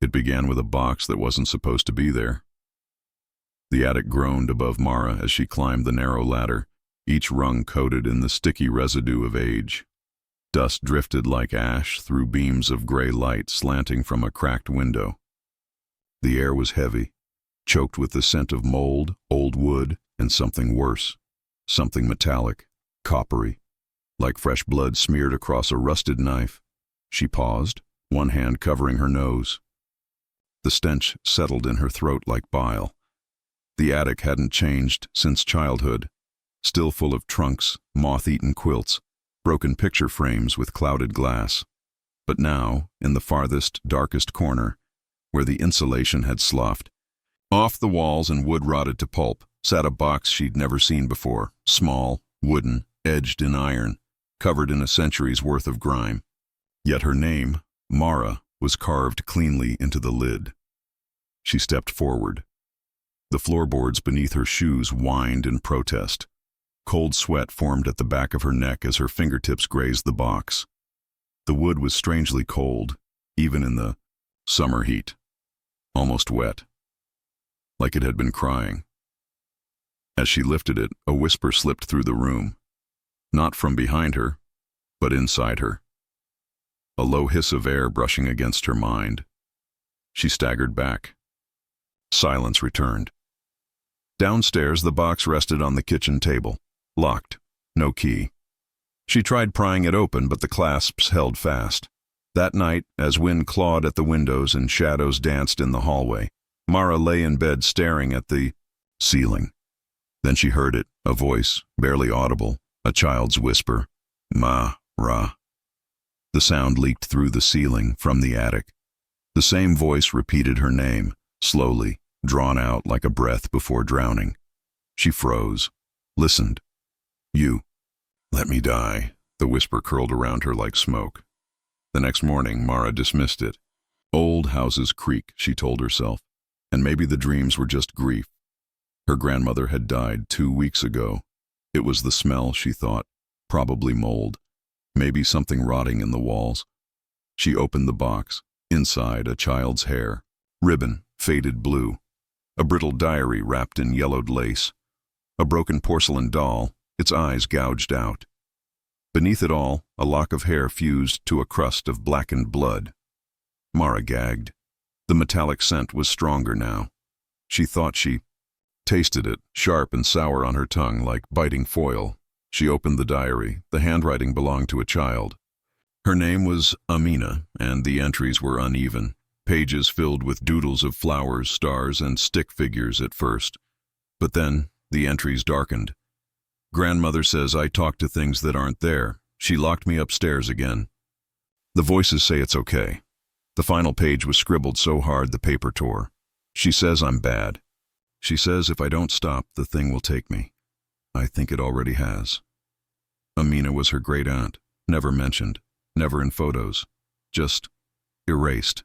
It began with a box that wasn't supposed to be there. The attic groaned above Mara as she climbed the narrow ladder, each rung coated in the sticky residue of age. Dust drifted like ash through beams of gray light slanting from a cracked window. The air was heavy, choked with the scent of mold, old wood, and something worse, something metallic, coppery, like fresh blood smeared across a rusted knife. She paused, one hand covering her nose. The stench settled in her throat like bile. The attic hadn't changed since childhood, still full of trunks, moth-eaten quilts, broken picture frames with clouded glass. But now, in the farthest, darkest corner, where the insulation had sloughed, off the walls and wood rotted to pulp, sat a box she'd never seen before, small, wooden, edged in iron, covered in a century's worth of grime. Yet her name, Mara, was carved cleanly into the lid. She stepped forward. The floorboards beneath her shoes whined in protest. Cold sweat formed at the back of her neck as her fingertips grazed the box. The wood was strangely cold, even in the summer heat, almost wet, like it had been crying. As she lifted it, a whisper slipped through the room, not from behind her, but inside her. A low hiss of air brushing against her mind. She staggered back. Silence returned. Downstairs, the box rested on the kitchen table, locked, no key. She tried prying it open, but the clasps held fast. That night, as wind clawed at the windows and shadows danced in the hallway, Mara lay in bed staring at the ceiling. Then she heard it, a voice, barely audible, a child's whisper, Ma-ra. The sound leaked through the ceiling, from the attic. The same voice repeated her name, slowly, drawn out like a breath before drowning. She froze, listened. You. Let me die. The whisper curled around her like smoke. The next morning, Mara dismissed it. Old houses creak, she told herself, and maybe the dreams were just grief. Her grandmother had died 2 weeks ago. It was the smell, she thought, probably mold, maybe something rotting in the walls. She opened the box. Inside, a child's hair, ribbon, faded blue, a brittle diary wrapped in yellowed lace, a broken porcelain doll, its eyes gouged out. Beneath it all, a lock of hair fused to a crust of blackened blood. Mara gagged. The metallic scent was stronger now. She thought she tasted it, sharp and sour on her tongue like biting foil. She opened the diary. The handwriting belonged to a child. Her name was Amina, and the entries were uneven, pages filled with doodles of flowers, stars, and stick figures at first. But then, the entries darkened. Grandmother says I talk to things that aren't there. She locked me upstairs again. The voices say it's okay. The final page was scribbled so hard the paper tore. She says I'm bad. She says if I don't stop, the thing will take me. I think it already has. Amina was her great-aunt, never mentioned, never in photos, just erased.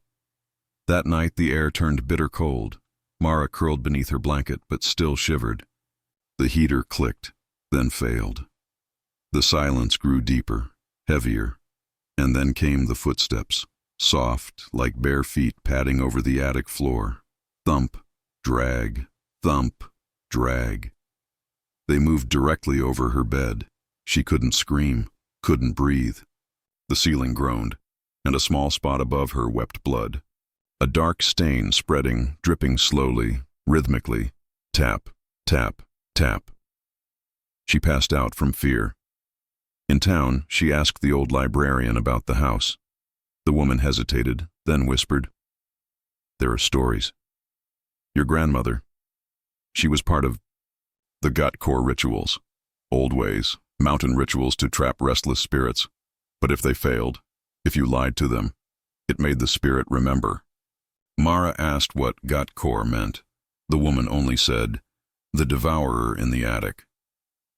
That night the air turned bitter cold. Mara curled beneath her blanket, but still shivered. The heater clicked, then failed. The silence grew deeper, heavier, and then came the footsteps, soft, like bare feet padding over the attic floor. Thump, drag, thump, drag. They moved directly over her bed. She couldn't scream, couldn't breathe. The ceiling groaned, and a small spot above her wept blood. A dark stain spreading, dripping slowly, rhythmically. Tap, tap, tap. She passed out from fear. In town, she asked the old librarian about the house. The woman hesitated, then whispered, "There are stories. Your grandmother, she was part of the gut core rituals, old ways, mountain rituals to trap restless spirits. But if they failed, if you lied to them, it made the spirit remember." Mara asked what gut core meant. The woman only said, "The devourer in the attic."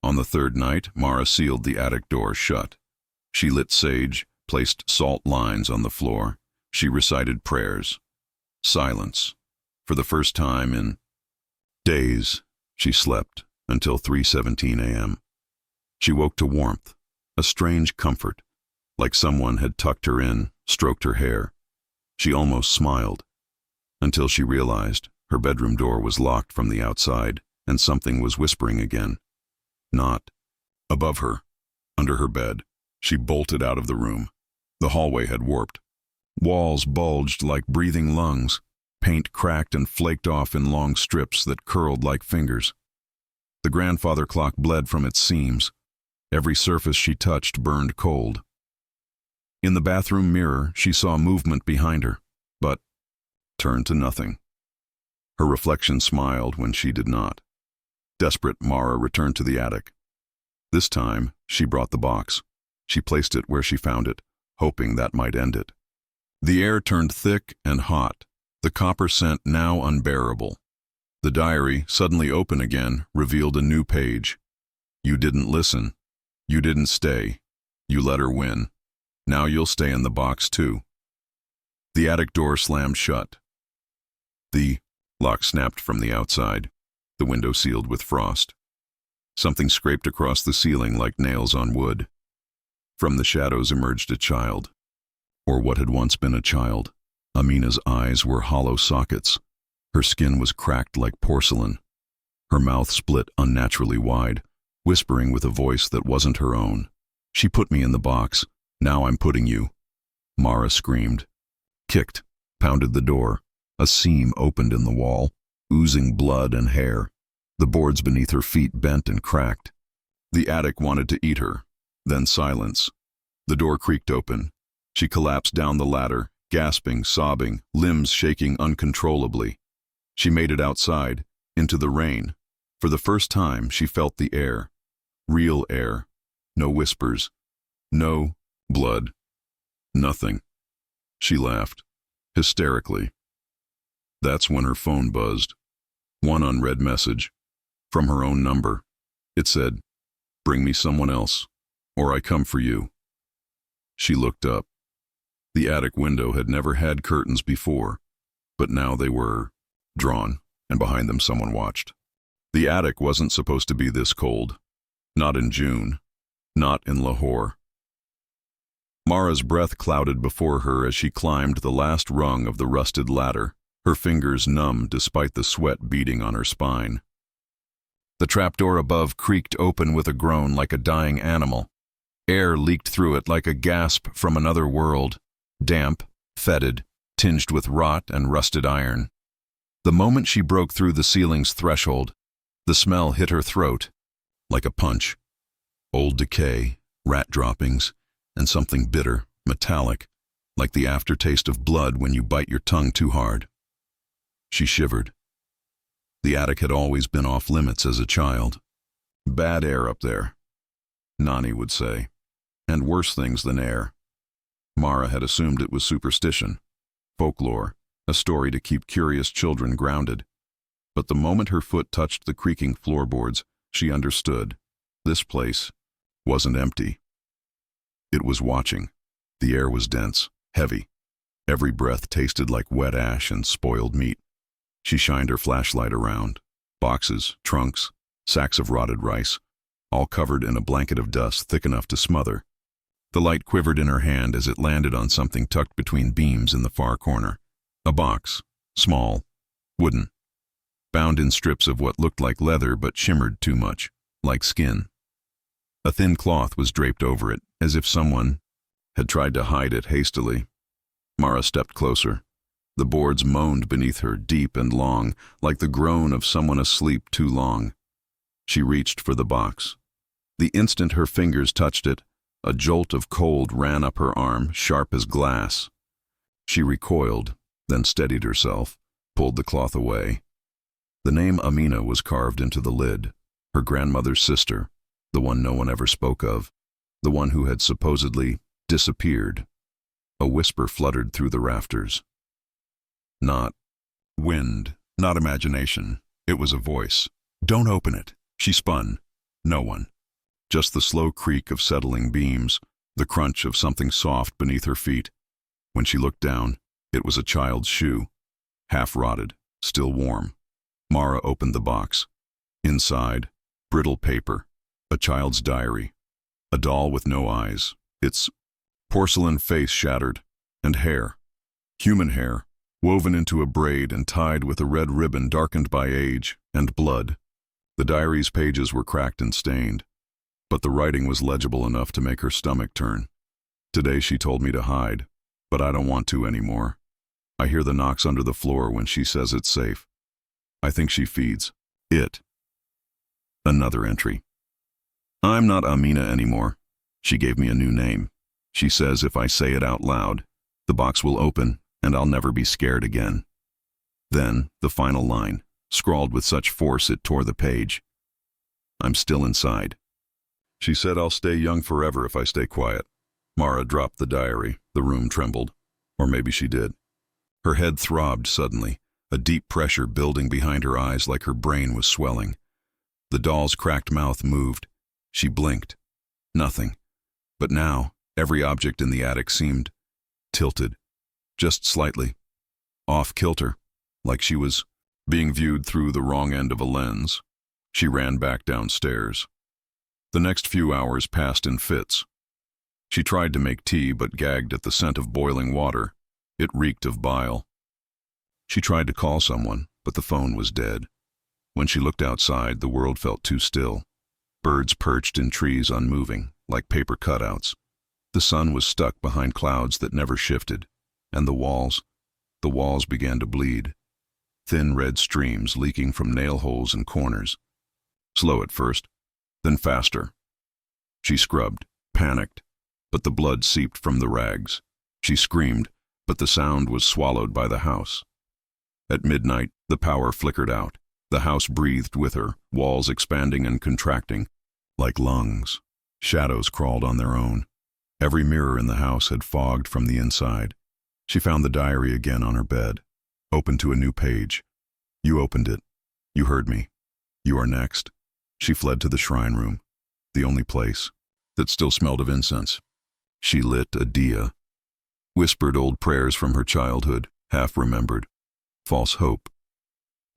On the third night, Mara sealed the attic door shut. She lit sage, placed salt lines on the floor. She recited prayers. Silence. For the first time in days, she slept until 3:17 a.m. She woke to warmth, a strange comfort, like someone had tucked her in, stroked her hair. She almost smiled. until she realized her bedroom door was locked from the outside and something was whispering again. Not above her, under her bed. She bolted out of the room. The hallway had warped. Walls bulged like breathing lungs. Paint cracked and flaked off in long strips that curled like fingers. The grandfather clock bled from its seams. Every surface she touched burned cold. In the bathroom mirror, she saw movement behind her, but turned to nothing. Her reflection smiled when she did not. Desperate, Mara returned to the attic. This time, she brought the box. She placed it where she found it, hoping that might end it. The air turned thick and hot, the copper scent now unbearable. The diary, suddenly open again, revealed a new page. You didn't listen. You didn't stay. You let her win. Now you'll stay in the box too. The attic door slammed shut. The lock snapped from the outside, the window sealed with frost. Something scraped across the ceiling like nails on wood. From the shadows emerged a child, or what had once been a child. Amina's eyes were hollow sockets. Her skin was cracked like porcelain. Her mouth split unnaturally wide, whispering with a voice that wasn't her own. She put me in the box. Now I'm putting you. Mara screamed, kicked, pounded the door. A seam opened in the wall, oozing blood and hair. The boards beneath her feet bent and cracked. The attic wanted to eat her, then silence. The door creaked open. She collapsed down the ladder, gasping, sobbing, limbs shaking uncontrollably. She made it outside, into the rain. For the first time, she felt the air. Real air. No whispers. No blood. Nothing. She laughed, hysterically. That's when her phone buzzed. One unread message. From her own number. It said, "Bring me someone else, or I come for you." She looked up. The attic window had never had curtains before, but now they were drawn, and behind them someone watched. The attic wasn't supposed to be this cold. Not in June. Not in Lahore. Mara's breath clouded before her as she climbed the last rung of the rusted ladder, her fingers numb despite the sweat beading on her spine. The trapdoor above creaked open with a groan like a dying animal. Air leaked through it like a gasp from another world, damp, fetid, tinged with rot and rusted iron. The moment she broke through the ceiling's threshold, the smell hit her throat like a punch. Old decay, rat droppings, and something bitter, metallic, like the aftertaste of blood when you bite your tongue too hard. She shivered. The attic had always been off limits as a child. Bad air up there, Nani would say, and worse things than air. Mara had assumed it was superstition, folklore, a story to keep curious children grounded. But the moment her foot touched the creaking floorboards, she understood. This place wasn't empty. It was watching. The air was dense, heavy. Every breath tasted like wet ash and spoiled meat. She shined her flashlight around. Boxes, trunks, sacks of rotted rice, all covered in a blanket of dust thick enough to smother. The light quivered in her hand as it landed on something tucked between beams in the far corner. A box, small, wooden, bound in strips of what looked like leather but shimmered too much, like skin. A thin cloth was draped over it, as if someone had tried to hide it hastily. Mara stepped closer. The boards moaned beneath her, deep and long, like the groan of someone asleep too long. She reached for the box. The instant her fingers touched it, a jolt of cold ran up her arm, sharp as glass. She recoiled, then steadied herself, pulled the cloth away. The name Amina was carved into the lid, her grandmother's sister, the one no one ever spoke of, the one who had supposedly disappeared. A whisper fluttered through the rafters. Not wind, not imagination. It was a voice. Don't open it. She spun. No one. Just the slow creak of settling beams, the crunch of something soft beneath her feet. When she looked down, it was a child's shoe, half-rotted, still warm. Mara opened the box. Inside, brittle paper, a child's diary, a doll with no eyes, its porcelain face shattered, and hair, human hair, woven into a braid and tied with a red ribbon darkened by age and blood. The diary's pages were cracked and stained, but the writing was legible enough to make her stomach turn. Today she told me to hide, but I don't want to anymore. I hear the knocks under the floor when she says it's safe. I think she feeds it. Another entry. I'm not Amina anymore. She gave me a new name. She says if I say it out loud, the box will open and I'll never be scared again. Then, the final line, scrawled with such force it tore the page. I'm still inside. She said I'll stay young forever if I stay quiet. Mara dropped the diary. The room trembled. Or maybe she did. Her head throbbed suddenly, a deep pressure building behind her eyes like her brain was swelling. The doll's cracked mouth moved. She blinked. Nothing. But now, every object in the attic seemed tilted. Just slightly. Off kilter. Like she was being viewed through the wrong end of a lens. She ran back downstairs. The next few hours passed in fits. She tried to make tea but gagged at the scent of boiling water. It reeked of bile. She tried to call someone, but the phone was dead. When she looked outside, the world felt too still. Birds perched in trees unmoving, like paper cutouts. The sun was stuck behind clouds that never shifted, and the walls began to bleed. Thin red streams leaking from nail holes and corners. Slow at first, then faster. She scrubbed, panicked, but the blood seeped from the rags. She screamed, but the sound was swallowed by the house. At midnight, the power flickered out. The house breathed with her, walls expanding and contracting, like lungs. Shadows crawled on their own. Every mirror in the house had fogged from the inside. She found the diary again on her bed, open to a new page. You opened it. You heard me. You are next. She fled to the shrine room, the only place that still smelled of incense. She lit a dia, whispered old prayers from her childhood, half remembered. False hope.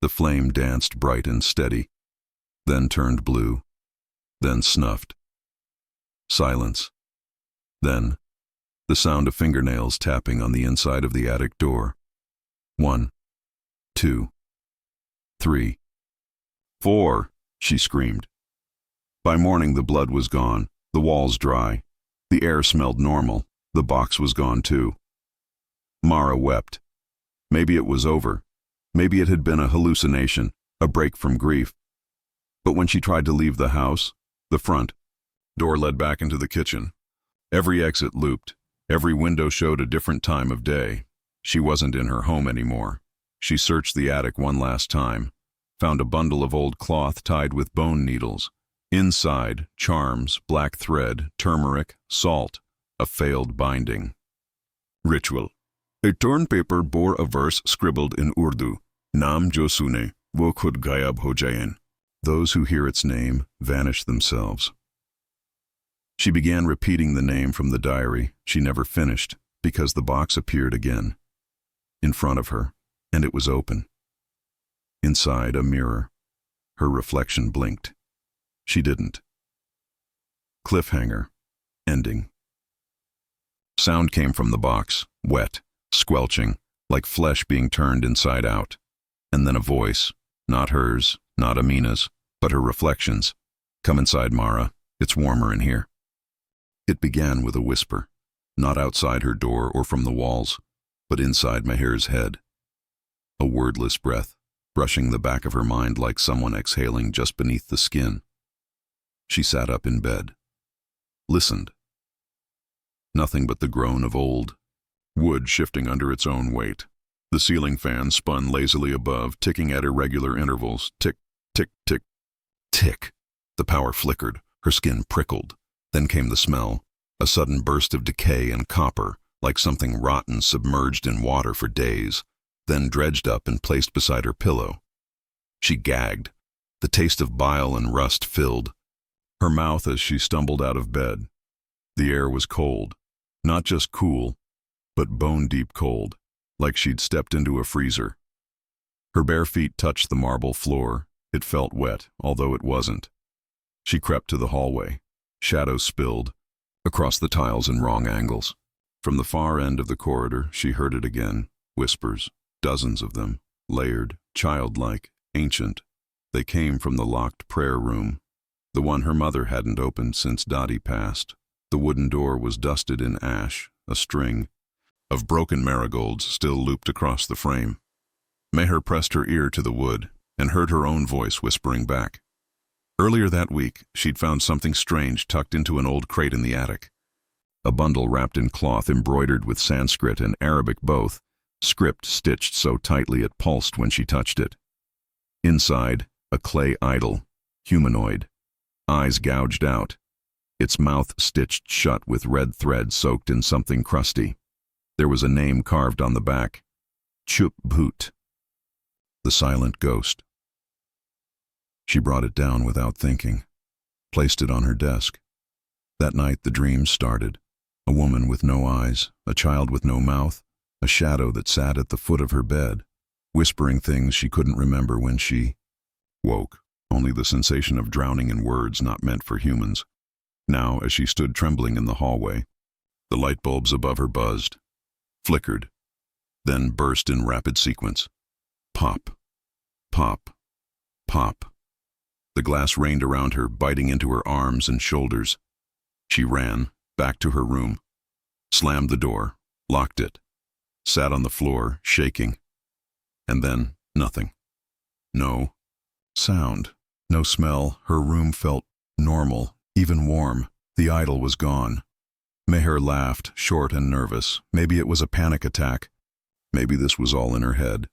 The flame danced bright and steady, then turned blue, then snuffed. Silence. Then, the sound of fingernails tapping on the inside of the attic door. 1, 2, 3, 4, she screamed. By morning the blood was gone, the walls dry. The air smelled normal, the box was gone too. Mara wept. Maybe it was over. Maybe it had been a hallucination, a break from grief. But when she tried to leave the house, the front door led back into the kitchen. Every exit looped. Every window showed a different time of day. She wasn't in her home anymore. She searched the attic one last time, found a bundle of old cloth tied with bone needles. Inside, charms, black thread, turmeric, salt, a failed binding. Ritual. A torn paper bore a verse scribbled in Urdu. Naam jo sune, wo khud gayab ho jayen. Those who hear its name vanish themselves. She began repeating the name from the diary. She never finished, because the box appeared again. In front of her, and it was open. Inside, a mirror. Her reflection blinked. She didn't. Cliffhanger. Ending. Sound came from the box, wet, squelching, like flesh being turned inside out. And then a voice, not hers, not Amina's, but her reflection's. Come inside, Mara. It's warmer in here. It began with a whisper, not outside her door or from the walls, but inside Meher's head. A wordless breath, brushing the back of her mind like someone exhaling just beneath the skin. She sat up in bed. Listened. Nothing but the groan of old wood shifting under its own weight. The ceiling fan spun lazily above, ticking at irregular intervals. Tick, tick, tick, tick. The power flickered. Her skin prickled. Then came the smell, a sudden burst of decay and copper, like something rotten submerged in water for days, then dredged up and placed beside her pillow. She gagged. The taste of bile and rust filled her mouth as she stumbled out of bed. The air was cold, not just cool, but bone-deep cold, like she'd stepped into a freezer. Her bare feet touched the marble floor. It felt wet, although it wasn't. She crept to the hallway. Shadows spilled across the tiles in wrong angles. From the far end of the corridor, she heard it again, whispers, dozens of them, layered, childlike, ancient. They came from the locked prayer room, the one her mother hadn't opened since Dottie passed. The wooden door was dusted in ash, a string of broken marigolds still looped across the frame. Meher pressed her ear to the wood and heard her own voice whispering back. Earlier that week, she'd found something strange tucked into an old crate in the attic. A bundle wrapped in cloth embroidered with Sanskrit and Arabic both, script stitched so tightly it pulsed when she touched it. Inside, a clay idol, humanoid, eyes gouged out, its mouth stitched shut with red thread soaked in something crusty. There was a name carved on the back, Chup Bhut, the silent ghost. She brought it down without thinking, placed it on her desk. That night the dreams started. A woman with no eyes, a child with no mouth, a shadow that sat at the foot of her bed, whispering things she couldn't remember when she woke, only the sensation of drowning in words not meant for humans. Now, as she stood trembling in the hallway, the light bulbs above her buzzed, flickered, then burst in rapid sequence. Pop, pop, pop. The glass rained around her, biting into her arms and shoulders. She ran back to her room, slammed the door, locked it, sat on the floor, shaking. And then nothing. No sound, no smell. Her room felt normal, even warm. The idol was gone. Meher laughed, short and nervous. Maybe it was a panic attack. Maybe this was all in her head.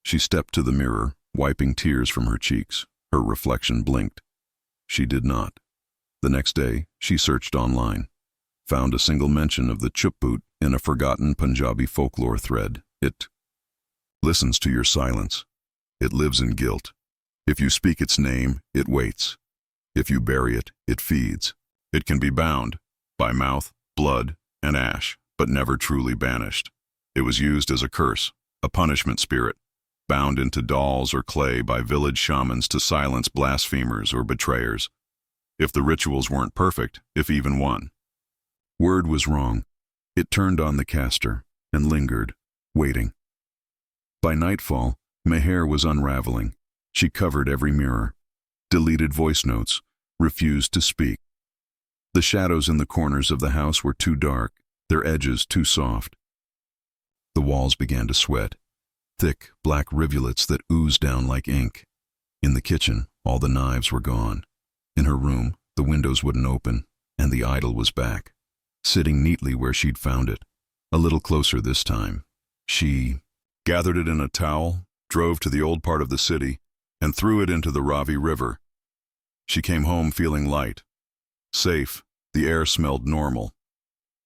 She stepped to the mirror, wiping tears from her cheeks. Her reflection blinked. She did not. The next day, she searched online, found a single mention of the Chup Bhut in a forgotten Punjabi folklore thread. It listens to your silence. It lives in guilt. If you speak its name, it waits. If you bury it, it feeds. It can be bound by mouth, blood, and ash, but never truly banished. It was used as a curse, a punishment spirit, bound into dolls or clay by village shamans to silence blasphemers or betrayers. If the rituals weren't perfect, if even one word was wrong, it turned on the caster and lingered, waiting. By nightfall, Meher was unraveling. She covered every mirror, deleted voice notes, refused to speak. The shadows in the corners of the house were too dark, their edges too soft. The walls began to sweat, thick black rivulets that oozed down like ink. In the kitchen, all the knives were gone. In her room, the windows wouldn't open, and the idol was back, sitting neatly where she'd found it. A little closer this time. She gathered it in a towel, drove to the old part of the city, and threw it into the Ravi River. She came home feeling light, safe. The air smelled normal.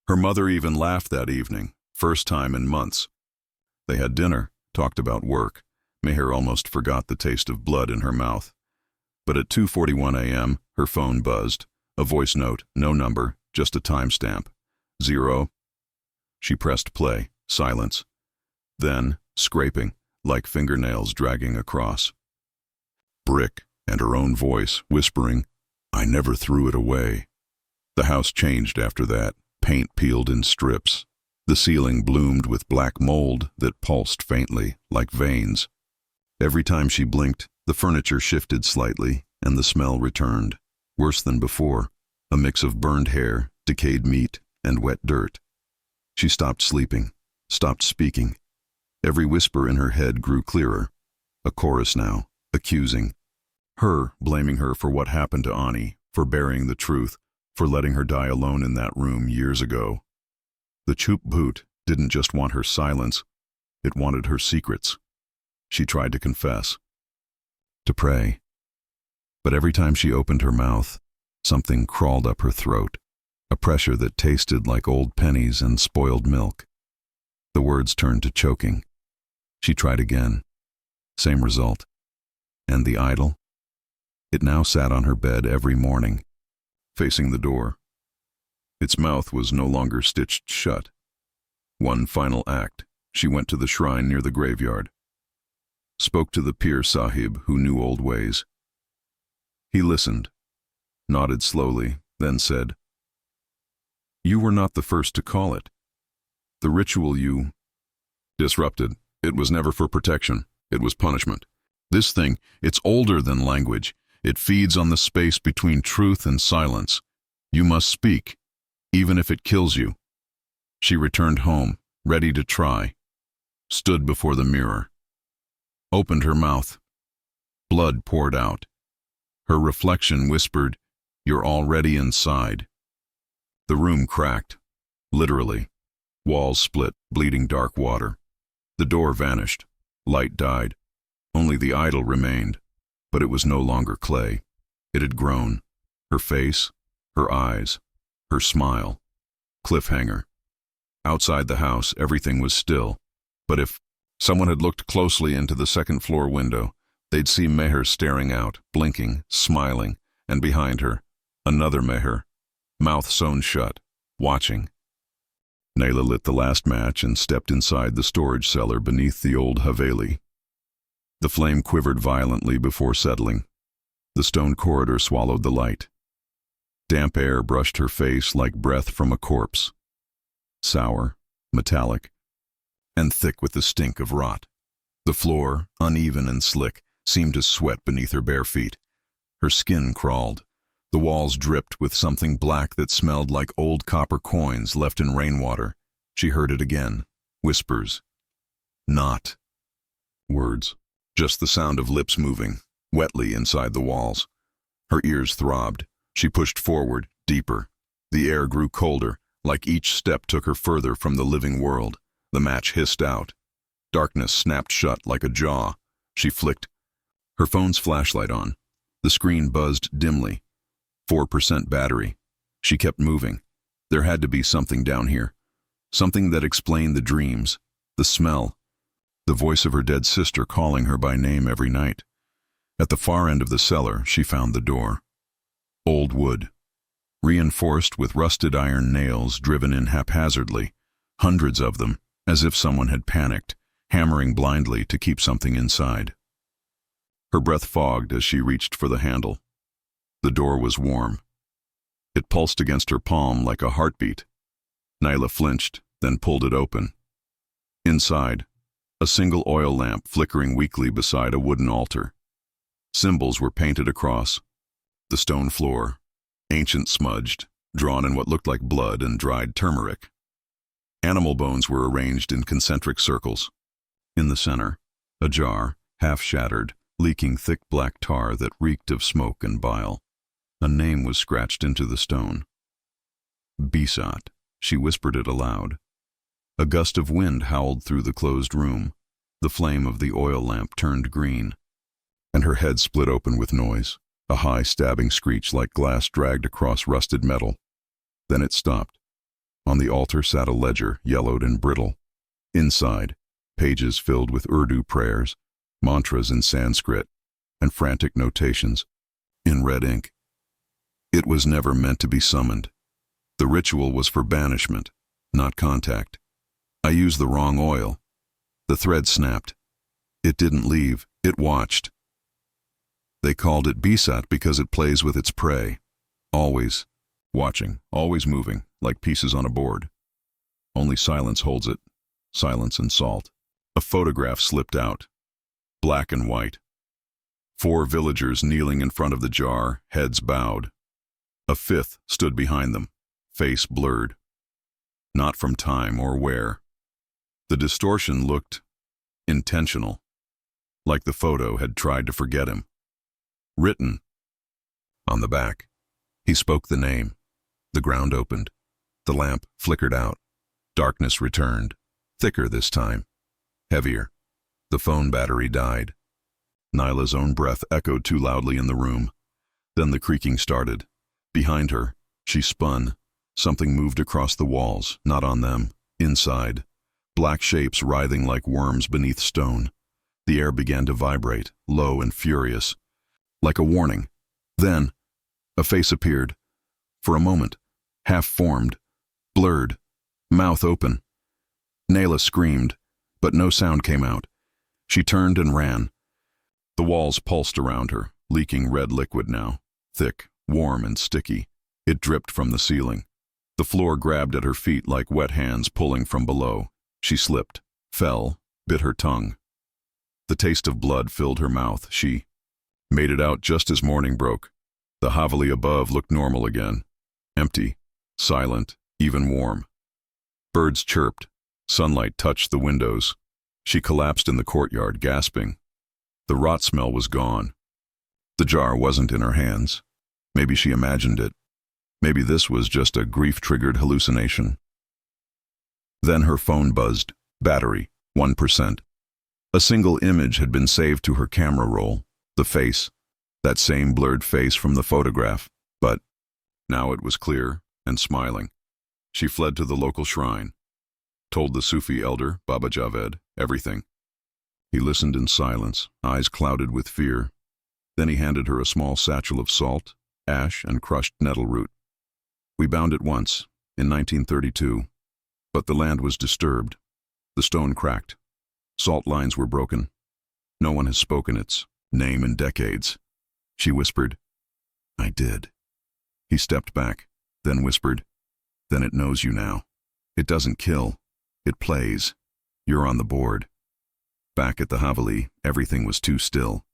Her mother even laughed that evening, first time in months. They had dinner, talked about work. Meher almost forgot the taste of blood in her mouth. But at 2:41 a.m., her phone buzzed. A voice note, no number, just a timestamp. 0. She pressed play, silence. Then, scraping, like fingernails dragging across. Brick, and her own voice, whispering, I never threw it away. The house changed after that, paint peeled in strips. The ceiling bloomed with black mold that pulsed faintly, like veins. Every time she blinked, the furniture shifted slightly, and the smell returned. Worse than before, a mix of burned hair, decayed meat, and wet dirt. She stopped sleeping, stopped speaking. Every whisper in her head grew clearer. A chorus now, accusing. Her, blaming her for what happened to Ani, for burying the truth, for letting her die alone in that room years ago. The Chup Bhut didn't just want her silence, it wanted her secrets. She tried to confess, to pray. But every time she opened her mouth, something crawled up her throat, a pressure that tasted like old pennies and spoiled milk. The words turned to choking. She tried again. Same result. And the idol? It now sat on her bed every morning, facing the door. Its mouth was no longer stitched shut. One final act, she went to the shrine near the graveyard. Spoke to the Pir Sahib who knew old ways. He listened, nodded slowly, then said, You were not the first to call it. The ritual you disrupted It was never for protection. It was punishment. This thing, it's older than language. It feeds on the space between truth and silence. You must speak, even if it kills you. She returned home, ready to try, stood before the mirror, opened her mouth. Blood poured out. Her reflection whispered, "You're already inside." The room cracked, literally. Walls split, bleeding dark water. The door vanished. Light died. Only the idol remained, but it was no longer clay. It had grown. Her face, her eyes, her smile. Cliffhanger. Outside the house, everything was still. But if someone had looked closely into the second-floor window, they'd see Meher staring out, blinking, smiling, and behind her, another Meher, mouth sewn shut, watching. Naila lit the last match and stepped inside the storage cellar beneath the old Haveli. The flame quivered violently before settling. The stone corridor swallowed the light. Damp air brushed her face like breath from a corpse. Sour, metallic, and thick with the stink of rot. The floor, uneven and slick, seemed to sweat beneath her bare feet. Her skin crawled. The walls dripped with something black that smelled like old copper coins left in rainwater. She heard it again. Whispers. Not words. Just the sound of lips moving, wetly inside the walls. Her ears throbbed. She pushed forward, deeper. The air grew colder, like each step took her further from the living world. The match hissed out. Darkness snapped shut like a jaw. She flicked her phone's flashlight on. The screen buzzed dimly. 4% battery. She kept moving. There had to be something down here. Something that explained the dreams, the smell, the voice of her dead sister calling her by name every night. At the far end of the cellar, she found the door. Old wood, reinforced with rusted iron nails driven in haphazardly, hundreds of them, as if someone had panicked, hammering blindly to keep something inside. Her breath fogged as she reached for the handle. The door was warm. It pulsed against her palm like a heartbeat. Naila flinched, then pulled it open. Inside, a single oil lamp flickering weakly beside a wooden altar. Symbols were painted across the stone floor, ancient smudged, drawn in what looked like blood and dried turmeric. Animal bones were arranged in concentric circles. In the center, a jar, half-shattered, leaking thick black tar that reeked of smoke and bile. A name was scratched into the stone. Bisat. She whispered it aloud. A gust of wind howled through the closed room. The flame of the oil lamp turned green, and her head split open with noise, a high stabbing screech like glass dragged across rusted metal. Then it stopped. On the altar sat a ledger, yellowed and brittle. Inside, pages filled with Urdu prayers, mantras in Sanskrit, and frantic notations in red ink. It was never meant to be summoned. The ritual was for banishment, not contact. I used the wrong oil. The thread snapped. It didn't leave, it watched. They called it Bisat because it plays with its prey. Always watching, always moving, like pieces on a board. Only silence holds it, silence and salt. A photograph slipped out, black and white. 4 villagers kneeling in front of the jar, heads bowed. A 5th stood behind them, face blurred. Not from time or where. The distortion looked intentional, like the photo had tried to forget him. Written on the back. He spoke the name. The ground opened. The lamp flickered out. Darkness returned, thicker this time, heavier. The phone battery died. Naila's own breath echoed too loudly in the room. Then the creaking started. Behind her, she spun. Something moved across the walls, not on them, inside. Black shapes writhing like worms beneath stone. The air began to vibrate, low and furious, like a warning. Then, a face appeared. For a moment, half-formed, blurred, mouth open. Naila screamed, but no sound came out. She turned and ran. The walls pulsed around her, leaking red liquid now, thick, warm and sticky. It dripped from the ceiling. The floor grabbed at her feet like wet hands pulling from below. She slipped, fell, bit her tongue. The taste of blood filled her mouth. She made it out just as morning broke. The Haveli above looked normal again. Empty, silent, even warm. Birds chirped. Sunlight touched the windows. She collapsed in the courtyard, gasping. The rot smell was gone. The jar wasn't in her hands. Maybe she imagined it. Maybe this was just a grief-triggered hallucination. Then her phone buzzed. Battery, 1%. A single image had been saved to her camera roll. The face. That same blurred face from the photograph. But now it was clear and smiling. She fled to the local shrine. Told the Sufi elder, Baba Javed, everything. He listened in silence, eyes clouded with fear. Then he handed her a small satchel of salt, ash, and crushed nettle root. We bound it once, in 1932, but the land was disturbed. The stone cracked. Salt lines were broken. No one has spoken its name in decades. She whispered, "I did." He stepped back, then whispered, "Then it knows you now. It doesn't kill. It plays. You're on the board." Back at the Haveli, everything was too still.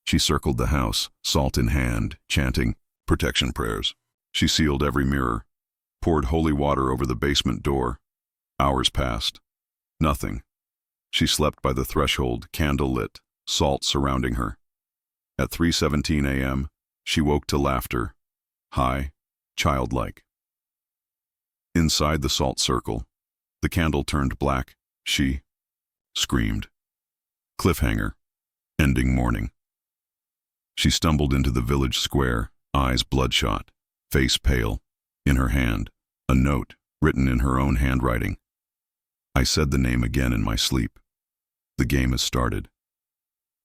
She circled the house, salt in hand, chanting protection prayers. She sealed every mirror, poured holy water over the basement door. Hours passed. Nothing. She slept by the threshold, candle lit, salt surrounding her. At 3:17 a.m., she woke to laughter, high, childlike. Inside the salt circle, the candle turned black. She screamed. Cliffhanger. Ending morning. She stumbled into the village square, eyes bloodshot, face pale. In her hand, a note written in her own handwriting. "I said the name again in my sleep. The game has started."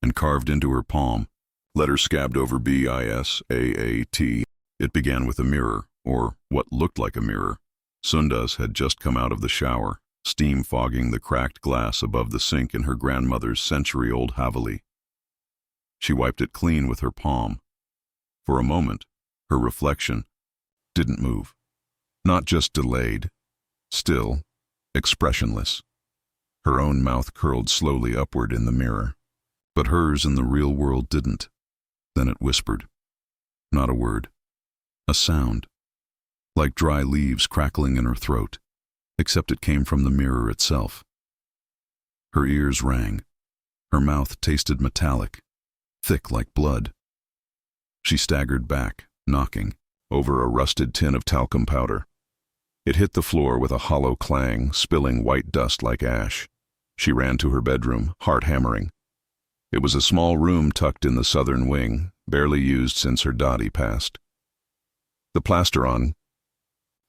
And carved into her palm, letters scabbed over BISAAT. It began with a mirror, or what looked like a mirror. Sundas had just come out of the shower, steam fogging the cracked glass above the sink in her grandmother's century-old Haveli. She wiped it clean with her palm. For a moment, her reflection didn't move. Not just delayed, still, expressionless. Her own mouth curled slowly upward in the mirror. But hers in the real world didn't. Then it whispered. Not a word. A sound. Like dry leaves crackling in her throat, except it came from the mirror itself. Her ears rang. Her mouth tasted metallic, thick like blood. She staggered back, knocking, over a rusted tin of talcum powder. It hit the floor with a hollow clang, spilling white dust like ash. She ran to her bedroom, heart hammering. It was a small room tucked in the southern wing, barely used since her daddy passed. The plaster on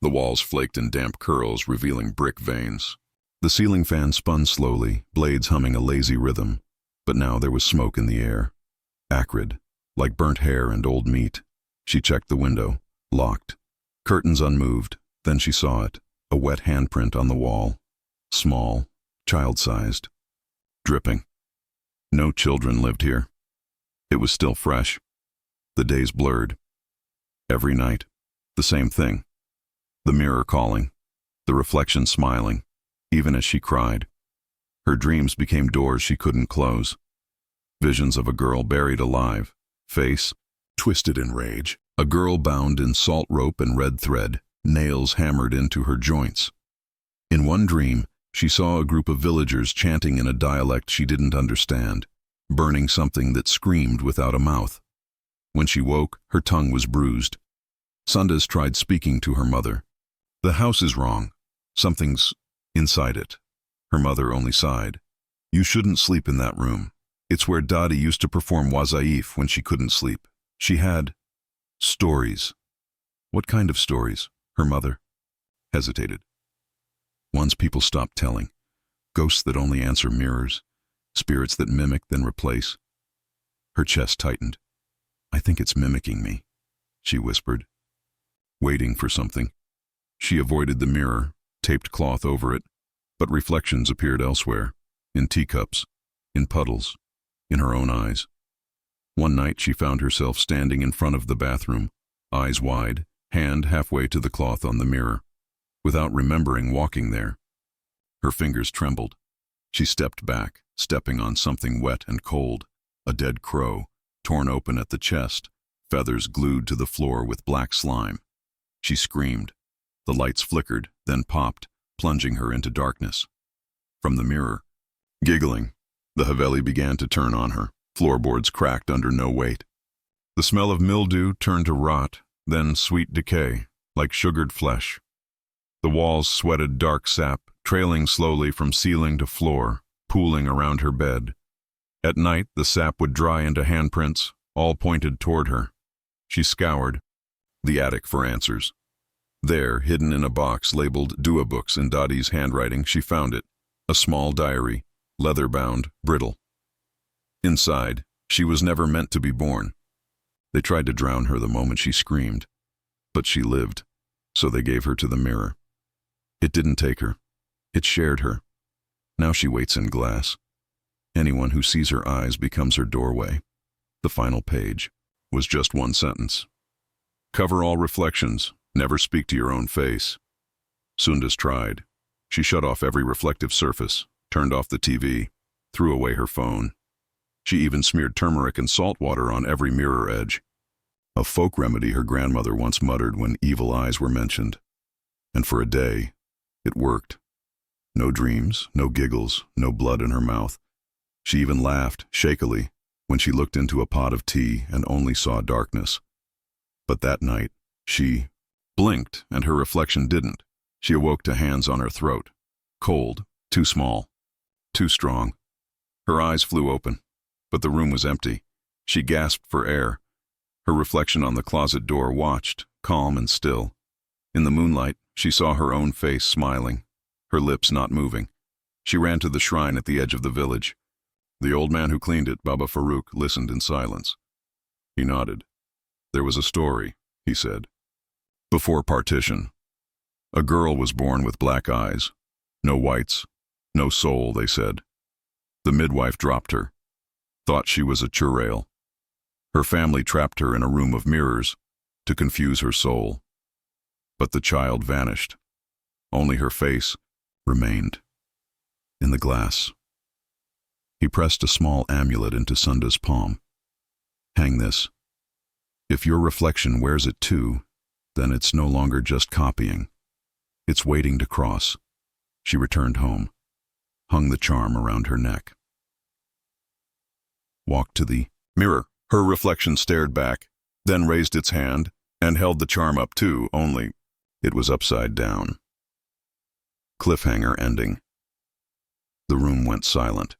the walls flaked in damp curls, revealing brick veins. The ceiling fan spun slowly, blades humming a lazy rhythm, but now there was smoke in the air. Acrid, like burnt hair and old meat. She checked the window, locked. Curtains unmoved, then she saw it, a wet handprint on the wall. Small, child-sized, dripping. No children lived here. It was still fresh. The days blurred. Every night, the same thing. The mirror calling, the reflection smiling, even as she cried. Her dreams became doors she couldn't close. Visions of a girl buried alive, face twisted in rage. A girl bound in salt rope and red thread, nails hammered into her joints. In one dream, she saw a group of villagers chanting in a dialect she didn't understand, burning something that screamed without a mouth. When she woke, her tongue was bruised. Sundas tried speaking to her mother. The house is wrong. Something's inside it. Her mother only sighed. You shouldn't sleep in that room. It's where Dadi used to perform wazaif when she couldn't sleep. She had stories. What kind of stories? Her mother hesitated. Ones people stopped telling. Ghosts that only answer mirrors. Spirits that mimic, then replace. Her chest tightened. I think it's mimicking me, she whispered. Waiting for something. She avoided the mirror, taped cloth over it, but reflections appeared elsewhere, in teacups, in puddles, in her own eyes. One night she found herself standing in front of the bathroom, eyes wide, hand halfway to the cloth on the mirror, without remembering walking there. Her fingers trembled. She stepped back, stepping on something wet and cold, a dead crow, torn open at the chest, feathers glued to the floor with black slime. She screamed. The lights flickered, then popped, plunging her into darkness. From the mirror, giggling, the Haveli began to turn on her. Floorboards cracked under no weight. The smell of mildew turned to rot, then sweet decay, like sugared flesh. The walls sweated dark sap, trailing slowly from ceiling to floor, pooling around her bed. At night, the sap would dry into handprints, all pointed toward her. She scoured the attic for answers. There, hidden in a box labeled Dua Books in Dottie's handwriting, she found it, a small diary, leather-bound, brittle. Inside, she was never meant to be born. They tried to drown her the moment she screamed, but she lived, so they gave her to the mirror. It didn't take her. It shared her. Now she waits in glass. Anyone who sees her eyes becomes her doorway. The final page was just one sentence. Cover all reflections. Never speak to your own face. Sundas tried. She shut off every reflective surface, turned off the TV, threw away her phone. She even smeared turmeric and salt water on every mirror edge. A folk remedy her grandmother once muttered when evil eyes were mentioned. And for a day, it worked. No dreams, no giggles, no blood in her mouth. She even laughed, shakily, when she looked into a pot of tea and only saw darkness. But that night, she blinked, and her reflection didn't. She awoke to hands on her throat. Cold, too small, too strong. Her eyes flew open, but the room was empty. She gasped for air. Her reflection on the closet door watched, calm and still. In the moonlight, she saw her own face smiling, her lips not moving. She ran to the shrine at the edge of the village. The old man who cleaned it, Baba Farouk, listened in silence. He nodded. There was a story, he said. Before partition, a girl was born with black eyes. No whites, no soul, they said. The midwife dropped her, thought she was a churail. Her family trapped her in a room of mirrors to confuse her soul. But the child vanished. Only her face remained in the glass. He pressed a small amulet into Sunda's palm. Hang this. If your reflection wears it too, then it's no longer just copying. It's waiting to cross. She returned home, hung the charm around her neck. Walked to the mirror. Her reflection stared back, then raised its hand and held the charm up too, only it was upside down. Cliffhanger ending. The room went silent.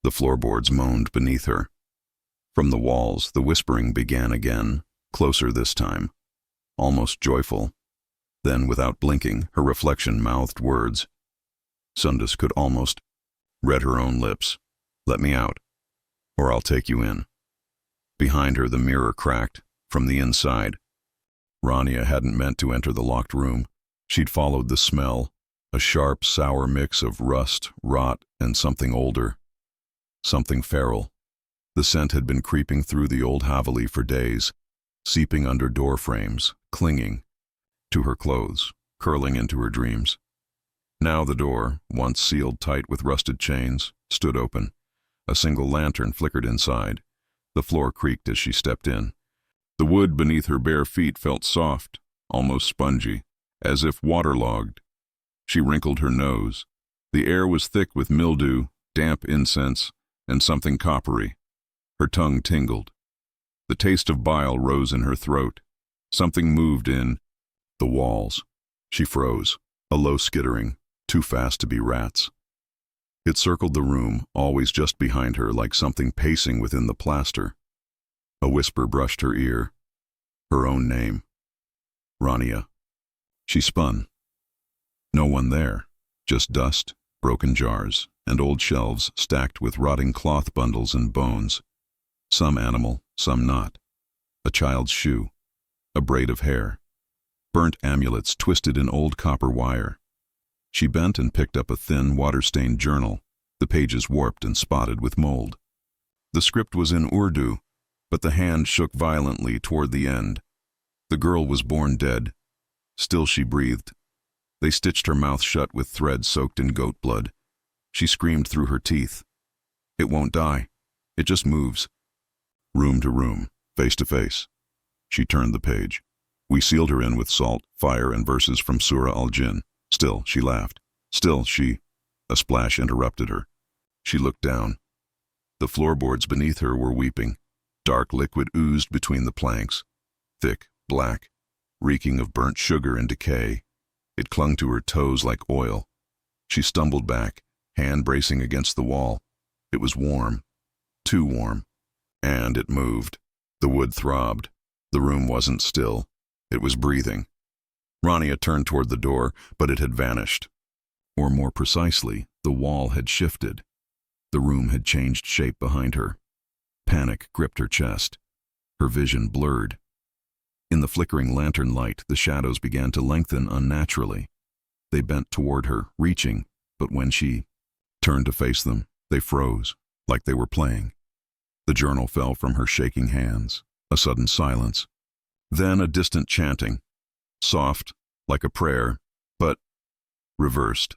The floorboards moaned beneath her. From the walls, the whispering began again, closer this time, almost joyful. Then, without blinking, her reflection mouthed words. Sundas could almost read her own lips. Let me out, or I'll take you in. Behind her, the mirror cracked, from the inside. Rania hadn't meant to enter the locked room. She'd followed the smell, a sharp, sour mix of rust, rot, and something older. Something feral. The scent had been creeping through the old Haveli for days, seeping under door frames, clinging to her clothes, curling into her dreams. Now the door, once sealed tight with rusted chains, stood open. A single lantern flickered inside. The floor creaked as she stepped in. The wood beneath her bare feet felt soft, almost spongy, as if waterlogged. She wrinkled her nose. The air was thick with mildew, damp incense, and something coppery. Her tongue tingled. The taste of bile rose in her throat. Something moved in the walls. She froze, a low skittering, too fast to be rats. It circled the room, always just behind her, like something pacing within the plaster. A whisper brushed her ear. Her own name. Rania. She spun. No one there, just dust, broken jars, and old shelves stacked with rotting cloth bundles and bones. Some animal, some not. A child's shoe. A braid of hair. Burnt amulets twisted in old copper wire. She bent and picked up a thin, water-stained journal, the pages warped and spotted with mold. The script was in Urdu, but the hand shook violently toward the end. The girl was born dead. Still she breathed. They stitched her mouth shut with thread soaked in goat blood. she screamed through her teeth. It won't die. It just moves. Room to room, face to face. She turned the page. We sealed her in with salt, fire, and verses from Surah al-Jinn. Still, she laughed. Still, she... A splash interrupted her. She looked down. The floorboards beneath her were weeping. Dark liquid oozed between the planks. Thick, black, reeking of burnt sugar and decay. It clung to her toes like oil. She stumbled back, hand bracing against the wall. It was warm. Too warm. And it moved. The wood throbbed. The room wasn't still. It was breathing. Rania turned toward the door, but it had vanished. Or more precisely, the wall had shifted. The room had changed shape behind her. Panic gripped her chest. Her vision blurred. In the flickering lantern light, the shadows began to lengthen unnaturally. They bent toward her, reaching, but when she turned to face them, they froze, like they were playing. The journal fell from her shaking hands. A sudden silence. Then a distant chanting. Soft, like a prayer, but reversed.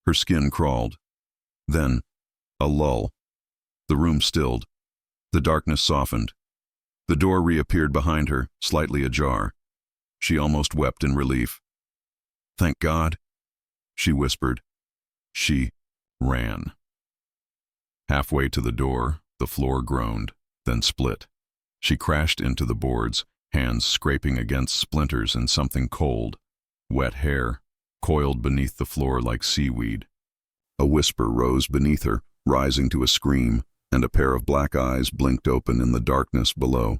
Her skin crawled. Then, a lull. The room stilled. The darkness softened. The door reappeared behind her, slightly ajar. She almost wept in relief. Thank God, she whispered. She ran. Halfway to the door, the floor groaned, then split. She crashed into the boards, hands scraping against splinters and something cold. Wet hair, coiled beneath the floor like seaweed. A whisper rose beneath her, rising to a scream, and a pair of black eyes blinked open in the darkness below.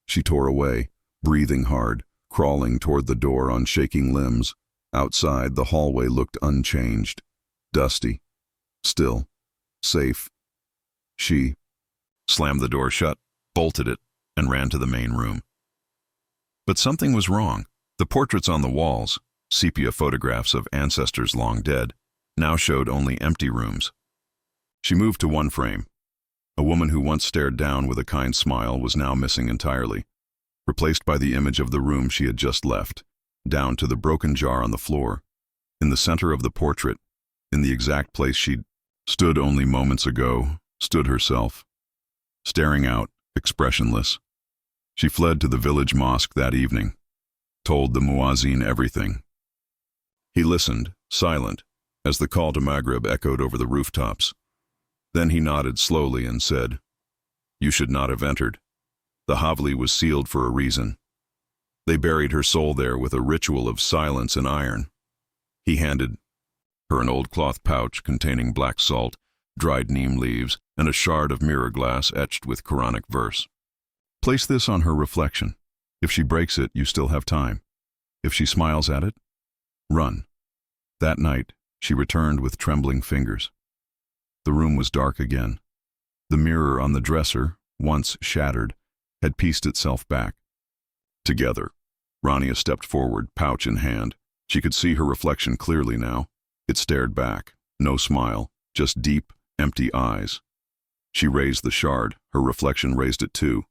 She tore away, breathing hard, crawling toward the door on shaking limbs. Outside, the hallway looked unchanged, dusty, still, safe. She slammed the door shut, bolted it, and ran to the main room. But something was wrong. The portraits on the walls, sepia photographs of ancestors long dead, now showed only empty rooms. She moved to one frame. A woman who once stared down with a kind smile was now missing entirely, replaced by the image of the room she had just left, down to the broken jar on the floor. In the center of the portrait, in the exact place she'd stood only moments ago, stood herself, staring out, expressionless. She fled to the village mosque that evening, told the muazzin everything. He listened, silent, as the call to Maghrib echoed over the rooftops. Then he nodded slowly and said, "You should not have entered. The Havli was sealed for a reason. They buried her soul there with a ritual of silence and iron." He handed her an old cloth pouch containing black salt, dried neem leaves, and a shard of mirror glass etched with Quranic verse. "Place this on her reflection. If she breaks it, you still have time. If she smiles at it, run." That night, she returned with trembling fingers. The room was dark again. The mirror on the dresser, once shattered, had pieced itself back. Together, Rania stepped forward, pouch in hand. She could see her reflection clearly now. It stared back, no smile, just deep, empty eyes. She raised the shard, her reflection raised it too.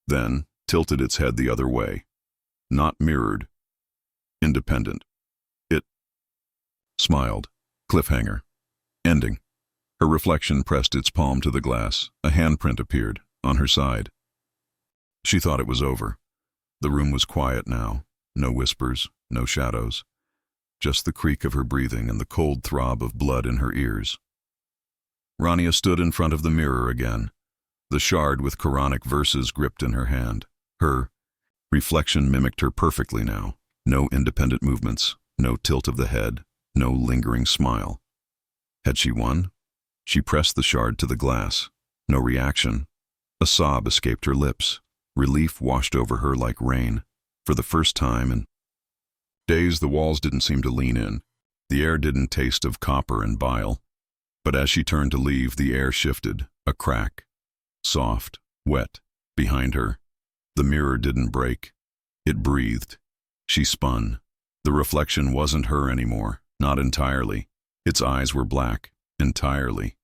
Then tilted its head the other way. Not mirrored. Independent. It smiled. Cliffhanger. Ending. Her reflection pressed its palm to the glass. A handprint appeared, on her side. She thought it was over. The room was quiet now. No whispers, no shadows. Just the creak of her breathing and the cold throb of blood in her ears. Rania stood in front of the mirror again, the shard with Quranic verses gripped in her hand. Her reflection mimicked her perfectly now. No independent movements, no tilt of the head, no lingering smile. Had she won? She pressed the shard to the glass. No reaction. A sob escaped her lips. Relief washed over her like rain. For the first time in days, the walls didn't seem to lean in. The air didn't taste of copper and bile. But as she turned to leave, the air shifted. A crack. Soft, wet, behind her. The mirror didn't break. It breathed. She spun. The reflection wasn't her anymore. Not entirely. Its eyes were black. Entirely.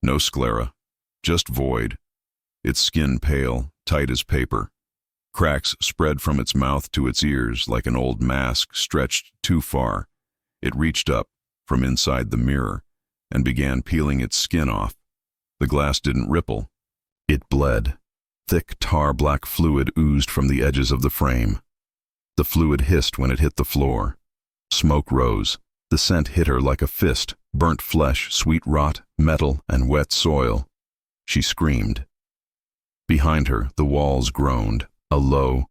No sclera. Just void. Its skin pale, tight as paper. Cracks spread from its mouth to its ears like an old mask stretched too far. It reached up, from inside the mirror, and began peeling its skin off. The glass didn't ripple. It bled. Thick tar-black fluid oozed from the edges of the frame. The fluid hissed when it hit the floor. Smoke rose. The scent hit her like a fist, burnt flesh, sweet rot, metal, and wet soil. She screamed. Behind her, the walls groaned, a low,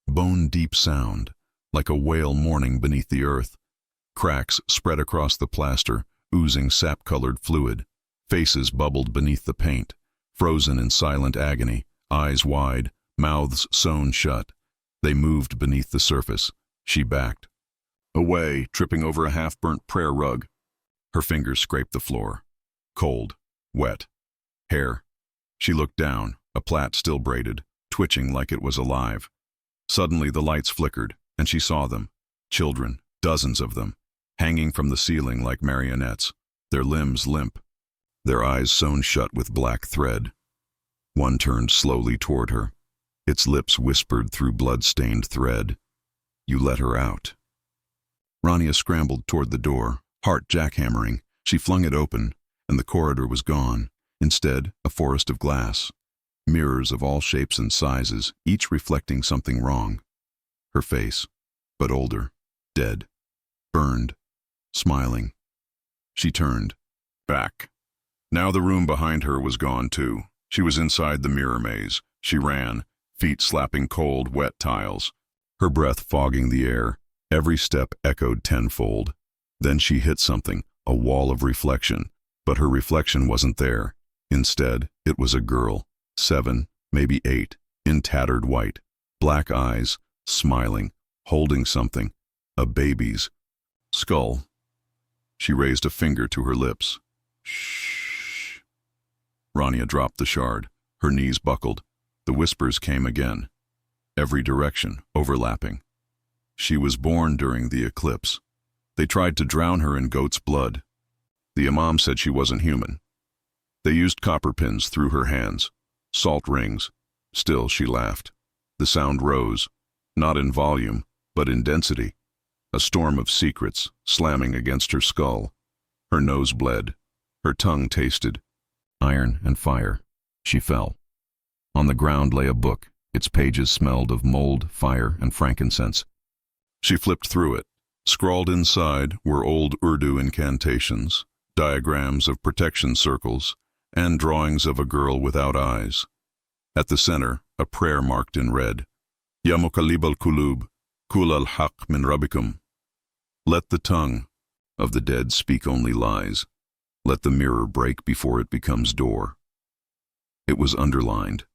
bone-deep sound, like a whale mourning beneath the earth. Cracks spread across the plaster, oozing sap-colored fluid. Faces bubbled beneath the paint, frozen in silent agony, eyes wide, mouths sewn shut. They moved beneath the surface. She backed. Away, tripping over a half-burnt prayer rug. Her fingers scraped the floor. Cold, wet, hair. She looked down, a plait still braided, twitching like it was alive. Suddenly the lights flickered, and she saw them. Children, dozens of them, hanging from the ceiling like marionettes, their limbs limp, their eyes sewn shut with black thread. One turned slowly toward her. Its lips whispered through blood-stained thread, "You let her out." Rania scrambled toward the door, heart jackhammering. She flung it open, and the corridor was gone. Instead, a forest of glass. Mirrors of all shapes and sizes, each reflecting something wrong. Her face, but older, dead, burned, smiling. She turned. Back. Now the room behind her was gone too. She was inside the mirror maze. She ran, feet slapping cold, wet tiles, her breath fogging the air. Every step echoed tenfold. Then she hit something, a wall of reflection. But her reflection wasn't there. Instead, it was a girl, 7, maybe 8, in tattered white, black eyes, smiling, holding something, a baby's skull. She raised a finger to her lips. Shh. Rania dropped the shard. Her knees buckled. The whispers came again. Every direction, overlapping. She was born during the eclipse. They tried to drown her in goat's blood. The imam said she wasn't human. They used copper pins through her hands, salt rings. Still, she laughed. The sound rose, not in volume, but in density. A storm of secrets slamming against her skull. Her nose bled. Her tongue tasted iron and fire. She fell. On the ground lay a book. Its pages smelled of mold, fire, and frankincense. She flipped through it. Scrawled inside were old Urdu incantations, diagrams of protection circles, and drawings of a girl without eyes. At the center, a prayer marked in red. Ya muqallib al-qulub, kul al-haq min rabbikum. Let the tongue of the dead speak only lies. Let the mirror break before it becomes door. It was underlined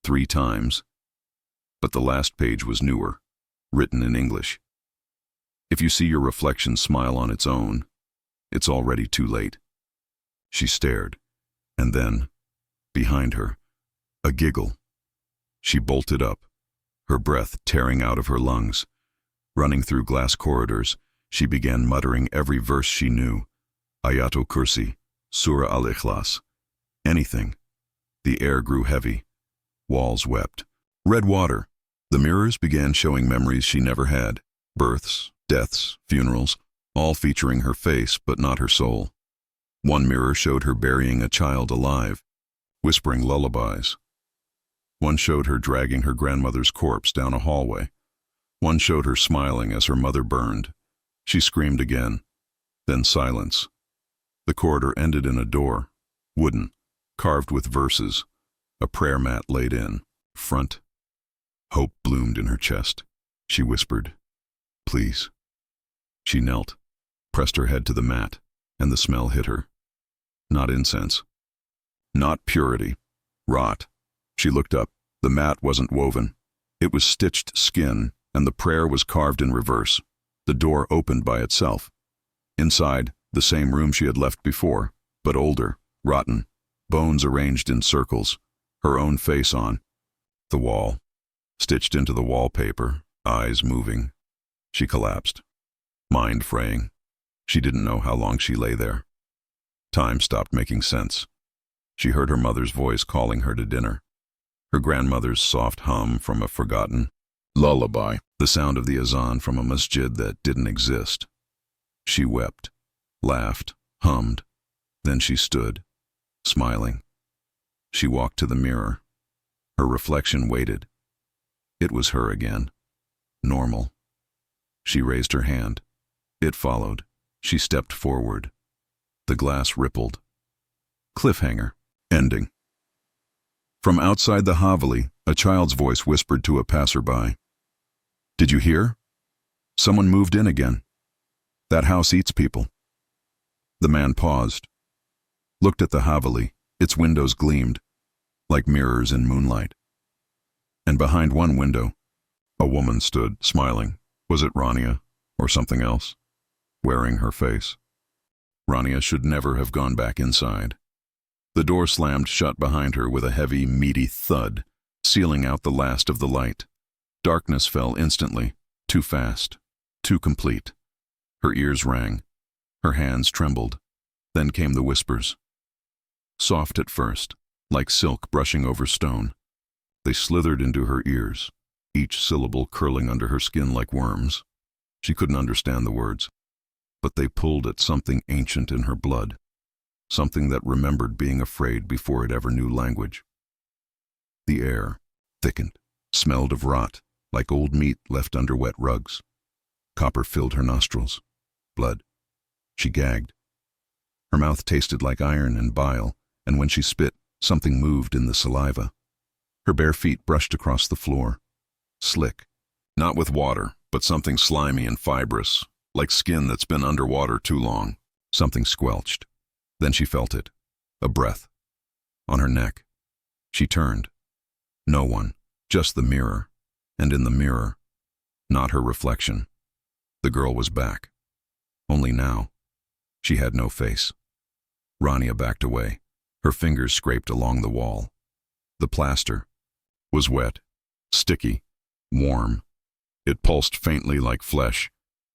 3 times, but the last page was newer, written in English. If you see your reflection smile on its own, it's already too late. She stared, and then, behind her, a giggle. She bolted up, her breath tearing out of her lungs. Running through glass corridors, she began muttering every verse she knew. Ayatul Kursi, Surah al-Ikhlas. Anything. The air grew heavy. Walls wept. Red water. The mirrors began showing memories she never had. Births, deaths, funerals, all featuring her face but not her soul. One mirror showed her burying a child alive, whispering lullabies. One showed her dragging her grandmother's corpse down a hallway. One showed her smiling as her mother burned. She screamed again. Then silence. The corridor ended in a door, wooden, carved with verses, a prayer mat laid in front. Hope bloomed in her chest. She whispered, "Please." She knelt, pressed her head to the mat, and the smell hit her. Not incense. Not purity. Rot. She looked up. The mat wasn't woven. It was stitched skin, and the prayer was carved in reverse. The door opened by itself. Inside, the same room she had left before, but older, rotten, bones arranged in circles, her own face on. The wall. Stitched into the wallpaper, eyes moving. She collapsed. Mind fraying. She didn't know how long she lay there. Time stopped making sense. She heard her mother's voice calling her to dinner. Her grandmother's soft hum from a forgotten lullaby. The sound of the azan from a masjid that didn't exist. She wept, laughed, hummed, Then she stood, smiling. She walked to the mirror. Her reflection waited. It was her again. Normal. She raised her hand. It followed. She stepped forward. The glass rippled. Cliffhanger. Ending. From outside the Haveli, a child's voice whispered to a passerby. "Did you hear? Someone moved in again. That house eats people." The man paused, looked at the Haveli. Its windows gleamed, like mirrors in moonlight. And behind one window, a woman stood, smiling. Was it Rania, or something else? Wearing her face. Rania should never have gone back inside. The door slammed shut behind her with a heavy, meaty thud, sealing out the last of the light. Darkness fell instantly, too fast, too complete. Her ears rang. Her hands trembled. Then came the whispers. Soft at first, like silk brushing over stone. They slithered into her ears, each syllable curling under her skin like worms. She couldn't understand the words, but they pulled at something ancient in her blood, something that remembered being afraid before it ever knew language. The air thickened, smelled of rot, like old meat left under wet rugs. Copper filled her nostrils. Blood. She gagged. Her mouth tasted like iron and bile, and when she spit, something moved in the saliva. Her bare feet brushed across the floor. Slick. Not with water, but something slimy and fibrous, like skin that's been underwater too long. Something squelched. Then she felt it. A breath. On her neck. She turned. No one. Just the mirror. And in the mirror, not her reflection. The girl was back. Only now, she had no face. Rania backed away. Her fingers scraped along the wall. The plaster was wet, sticky, warm. It pulsed faintly like flesh.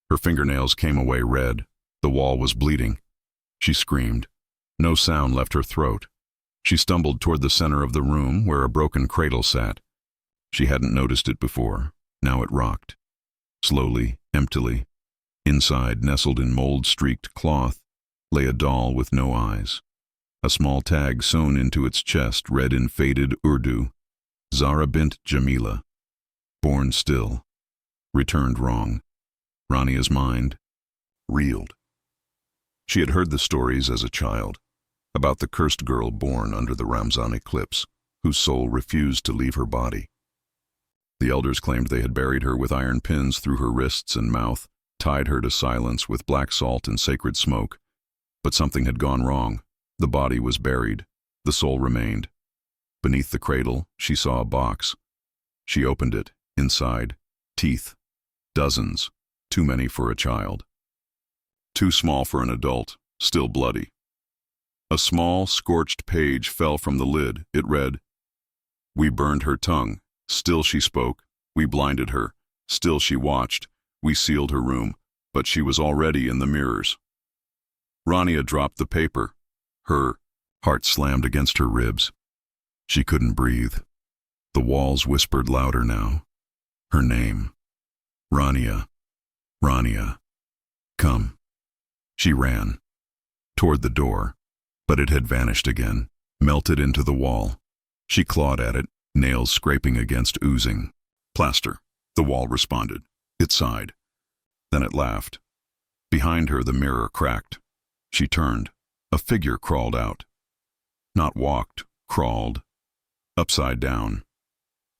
Her fingernails came away red. The wall was bleeding. She screamed. No sound left her throat. She stumbled toward the center of the room where a broken cradle sat. She hadn't noticed it before. Now it rocked. Slowly, emptily. Inside, nestled in mold-streaked cloth, lay a doll with no eyes. A small tag sewn into its chest read in faded Urdu, Zara bint Jamila. Born still. Returned wrong. Rania's mind reeled. She had heard the stories as a child, about the cursed girl born under the Ramzan eclipse, whose soul refused to leave her body. The elders claimed they had buried her with iron pins through her wrists and mouth, tied her to silence with black salt and sacred smoke. But something had gone wrong. The body was buried. The soul remained. Beneath the cradle, she saw a box. She opened it. Inside, teeth. Dozens. Too many for a child. Too small for an adult. Still bloody. A small, scorched page fell from the lid. It read, "We burned her tongue. Still she spoke. We blinded her. Still she watched. We sealed her room. But she was already in the mirrors." Rania dropped the paper. Her heart slammed against her ribs. She couldn't breathe. The walls whispered louder now. Her name. Rania. Rania. Come. She ran. Toward the door. But it had vanished again, melted into the wall. She clawed at it, nails scraping against oozing. Plaster. The wall responded. It sighed. Then it laughed. Behind her the mirror cracked. She turned. A figure crawled out. Not walked, crawled. Upside down.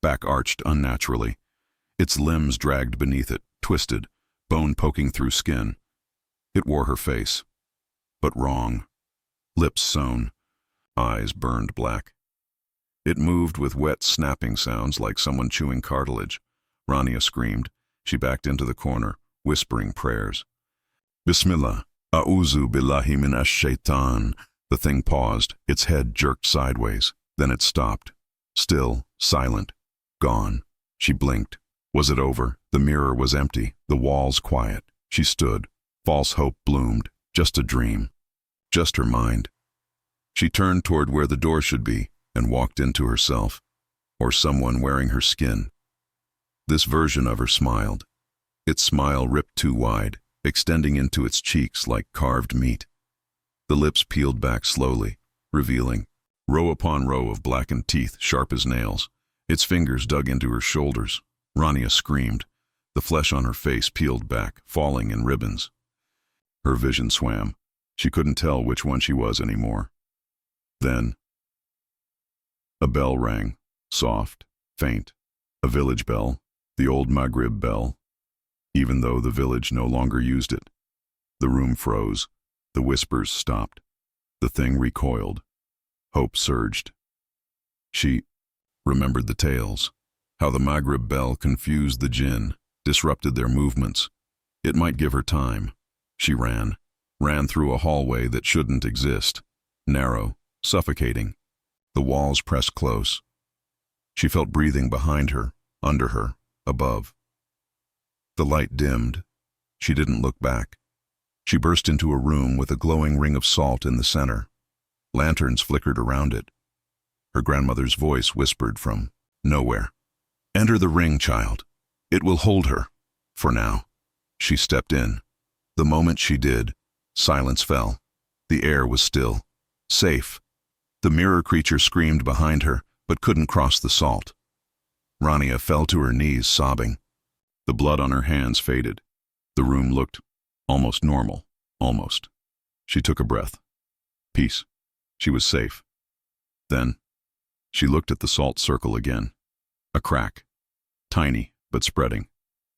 Back arched unnaturally. Its limbs dragged beneath it, twisted, bone poking through skin. It wore her face. But wrong. Lips sewn. Eyes burned black. It moved with wet snapping sounds like someone chewing cartilage. Rania screamed. She backed into the corner, whispering prayers. Bismillah. A'uzu billahi minash shaitan. The thing paused. Its head jerked sideways. Then it stopped. Still, silent. Gone. She blinked. Was it over? The mirror was empty. The walls quiet. She stood. False hope bloomed. Just a dream. Just her mind. She turned toward where the door should be and walked into herself, or someone wearing her skin. This version of her smiled. Its smile ripped too wide, extending into its cheeks like carved meat. The lips peeled back slowly, revealing row upon row of blackened teeth sharp as nails. Its fingers dug into her shoulders. Rania screamed. The flesh on her face peeled back, falling in ribbons. Her vision swam. She couldn't tell which one she was anymore. Then a bell rang, soft, faint. A village bell, the old Maghrib bell, even though the village no longer used it. The room froze. The whispers stopped. The thing recoiled. Hope surged. She remembered the tales, how the Maghrib bell confused the jinn, disrupted their movements. It might give her time. She ran through a hallway that shouldn't exist, narrow, suffocating. The walls pressed close. She felt breathing behind her, under her, above. The light dimmed. She didn't look back. She burst into a room with a glowing ring of salt in the center. Lanterns flickered around it. Her grandmother's voice whispered from nowhere. "Enter the ring, child. It will hold her, for now." She stepped in. The moment she did, silence fell. The air was still. Safe. The mirror creature screamed behind her, but couldn't cross the salt. Rania fell to her knees, sobbing. The blood on her hands faded. The room looked almost normal, almost. She took a breath. Peace. She was safe. Then, she looked at the salt circle again. A crack. Tiny, but spreading.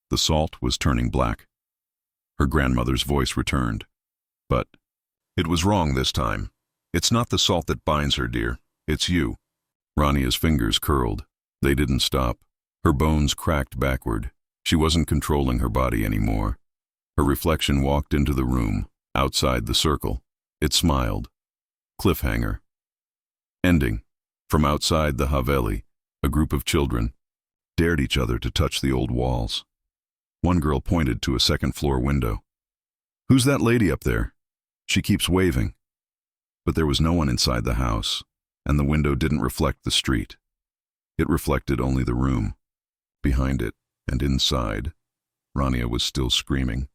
The salt was turning black. Her grandmother's voice returned. But it was wrong this time. It's not the salt that binds her, dear. It's you. Rania's fingers curled. They didn't stop. Her bones cracked backward. She wasn't controlling her body anymore. Her reflection walked into the room, outside the circle. It smiled. Cliffhanger. Ending. From outside the Haveli, a group of children dared each other to touch the old walls. One girl pointed to a second-floor window. "Who's that lady up there? She keeps waving." But there was no one inside the house, and the window didn't reflect the street. It reflected only the room. Behind it, and inside, Rania was still screaming.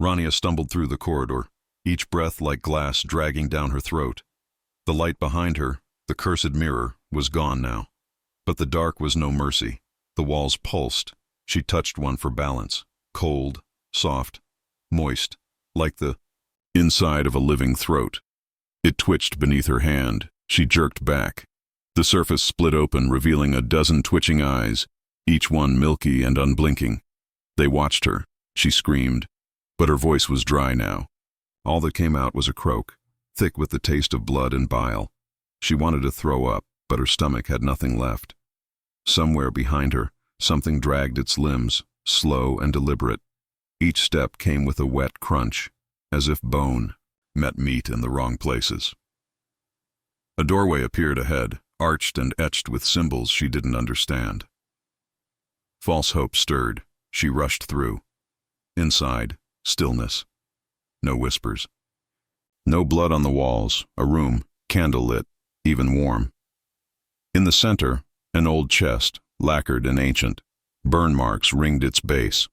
Rania stumbled through the corridor, each breath like glass dragging down her throat. The light behind her, the cursed mirror, was gone now. But the dark was no mercy. The walls pulsed. She touched one for balance. Cold, soft, moist, like the inside of a living throat. It twitched beneath her hand. She jerked back. The surface split open, revealing a dozen twitching eyes, each one milky and unblinking. They watched her. She screamed, but her voice was dry now. All that came out was a croak, thick with the taste of blood and bile. She wanted to throw up, but her stomach had nothing left. Somewhere behind her, something dragged its limbs, slow and deliberate. Each step came with a wet crunch, as if bone met meat in the wrong places. A doorway appeared ahead, arched and etched with symbols she didn't understand. False hope stirred. She rushed through. Inside, stillness. No whispers. No blood on the walls, a room, candle-lit, even warm. In the center, an old chest, lacquered and ancient. Burn marks ringed its base.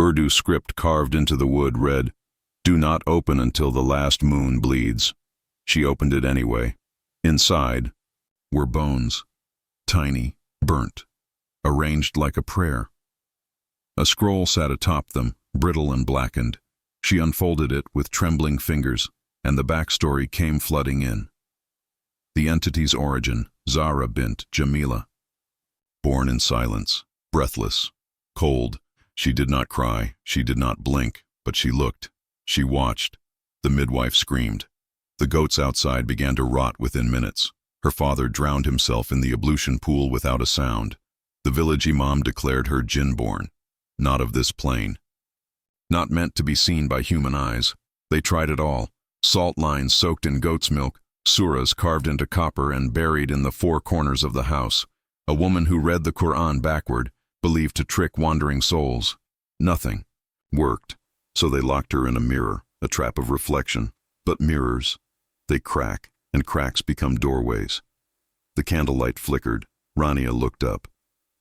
Urdu script carved into the wood read, "Do not open until the last moon bleeds." She opened it anyway. Inside were bones, tiny, burnt, arranged like a prayer. A scroll sat atop them, brittle and blackened. She unfolded it with trembling fingers, and the backstory came flooding in. The entity's origin, Zahra bint Jamila. Born in silence, breathless, cold. She did not cry, she did not blink, but she looked. She watched. The midwife screamed. The goats outside began to rot within minutes. Her father drowned himself in the ablution pool without a sound. The village imam declared her jinn-born, not of this plane. Not meant to be seen by human eyes. They tried it all. Salt lines soaked in goat's milk, surahs carved into copper and buried in the four corners of the house. A woman who read the Quran backward, believed to trick wandering souls. Nothing worked, so they locked her in a mirror, a trap of reflection. But mirrors, they crack, and cracks become doorways. The candlelight flickered. Rania looked up.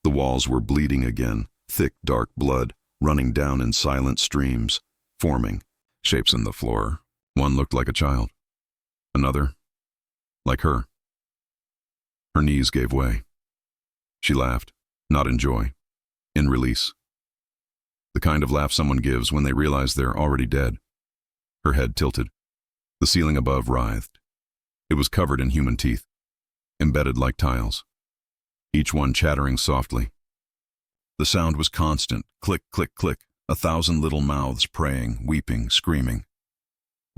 The walls were bleeding again, thick, dark blood, running down in silent streams, forming shapes in the floor. One looked like a child. Another, like her. Her knees gave way. She laughed, not in joy, in release. The kind of laugh someone gives when they realize they're already dead. Her head tilted. The ceiling above writhed. It was covered in human teeth, embedded like tiles, each one chattering softly. The sound was constant, click, click, click, 1,000 little mouths praying, weeping, screaming.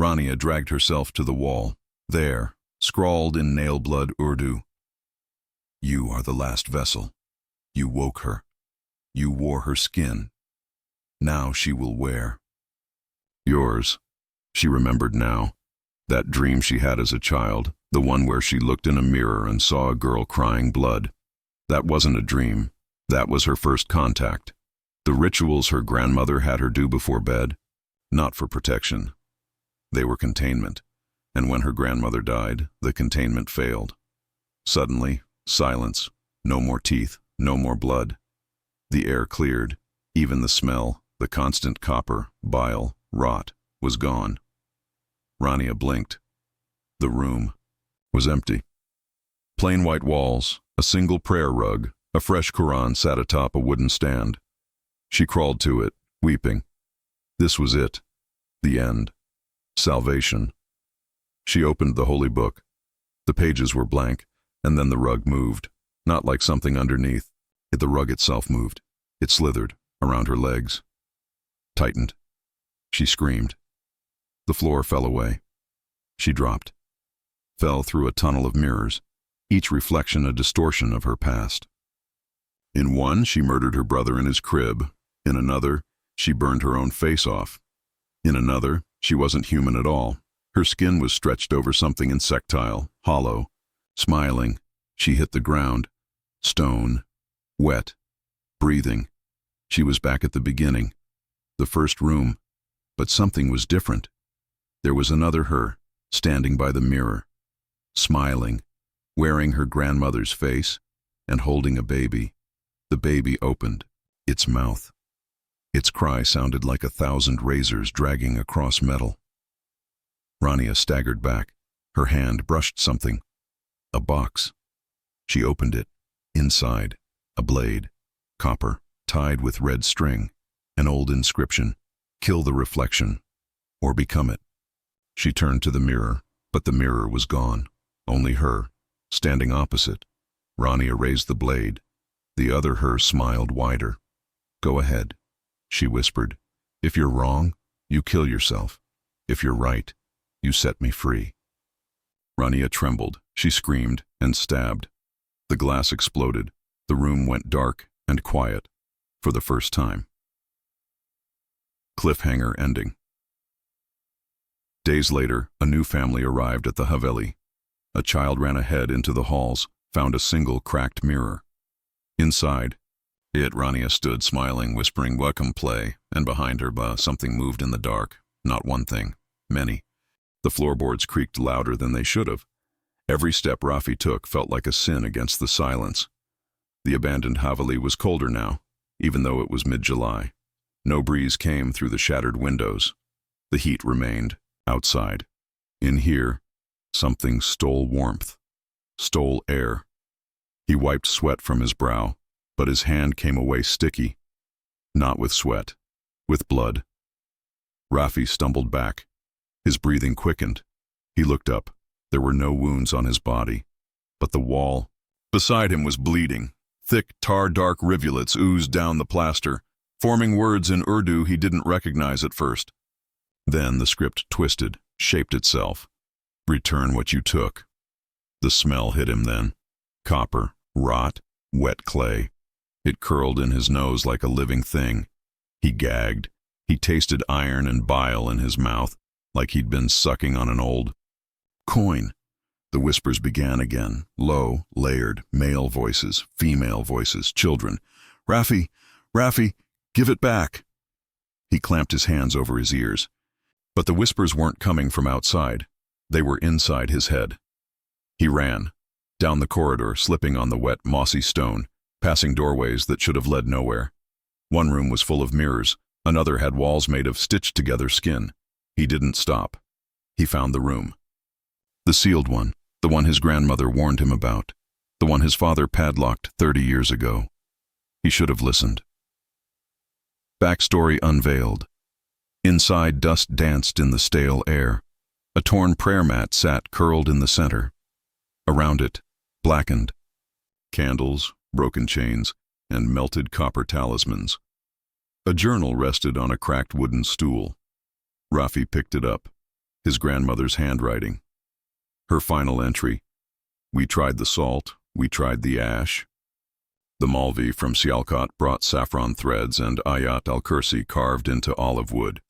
Rania dragged herself to the wall. There, scrawled in nail-blood Urdu, "You are the last vessel. You woke her. You wore her skin. Now she will wear." Yours, she remembered now. That dream she had as a child, the one where she looked in a mirror and saw a girl crying blood. That wasn't a dream. That was her first contact. The rituals her grandmother had her do before bed, not for protection. They were containment. And when her grandmother died, the containment failed. Suddenly, silence. No more teeth, no more blood. The air cleared. Even the smell, the constant copper, bile, rot, was gone. Rania blinked. The room was empty. Plain white walls, a single prayer rug, a fresh Quran sat atop a wooden stand. She crawled to it, weeping. This was it. The end. Salvation. She opened the holy book. The pages were blank, and then the rug moved, not like something underneath. The rug itself moved. It slithered around her legs. Tightened. She screamed. The floor fell away. She dropped. Fell through a tunnel of mirrors, each reflection a distortion of her past. In one, she murdered her brother in his crib. In another, she burned her own face off. In another, she wasn't human at all. Her skin was stretched over something insectile, hollow. Smiling, she hit the ground. Stone. Wet. Breathing. She was back at the beginning. The first room. But something was different. There was another her, standing by the mirror. Smiling. Wearing her grandmother's face. And holding a baby. The baby opened. Its mouth. Its cry sounded like 1,000 razors dragging across metal. Rania staggered back. Her hand brushed something. A box. She opened it. Inside, a blade. Copper, tied with red string. An old inscription. Kill the reflection, or become it. She turned to the mirror, but the mirror was gone. Only her, standing opposite. Rania raised the blade. The other her smiled wider. "Go ahead," she whispered. "If you're wrong, you kill yourself. If you're right, you set me free." Rania trembled. She screamed and stabbed. The glass exploded. The room went dark and quiet for the first time. Cliffhanger ending. Days later, a new family arrived at the Haveli. A child ran ahead into the halls, found a single cracked mirror. Inside, Rania stood smiling, whispering, "Welcome, play," and behind her, something moved in the dark. Not one thing, many. The floorboards creaked louder than they should have. Every step Rafi took felt like a sin against the silence. The abandoned Haveli was colder now, even though it was mid-July. No breeze came through the shattered windows. The heat remained outside. In here, something stole warmth, stole air. He wiped sweat from his brow, but his hand came away sticky. Not with sweat, with blood. Rafi stumbled back. His breathing quickened. He looked up. There were no wounds on his body, but the wall beside him was bleeding. Thick, tar-dark rivulets oozed down the plaster, forming words in Urdu he didn't recognize at first. Then the script twisted, shaped itself. "Return what you took." The smell hit him then. Copper, rot, wet clay. It curled in his nose like a living thing. He gagged. He tasted iron and bile in his mouth, like he'd been sucking on an old coin. The whispers began again, low, layered, male voices, female voices, children. "Rafi, Rafi, give it back." He clamped his hands over his ears. But the whispers weren't coming from outside. They were inside his head. He ran, down the corridor, slipping on the wet, mossy stone, passing doorways that should have led nowhere. One room was full of mirrors. Another had walls made of stitched-together skin. He didn't stop. He found the room. The sealed one, the one his grandmother warned him about, the one his father padlocked 30 years ago. He should have listened. Backstory unveiled. Inside, dust danced in the stale air. A torn prayer mat sat curled in the center. Around it, blackened. Candles, broken chains, and melted copper talismans. A journal rested on a cracked wooden stool. Rafi picked it up, his grandmother's handwriting. Her final entry: "We tried the salt, we tried the ash." The Malvi from Sialkot brought saffron threads and Ayat al-Kursi carved into olive wood.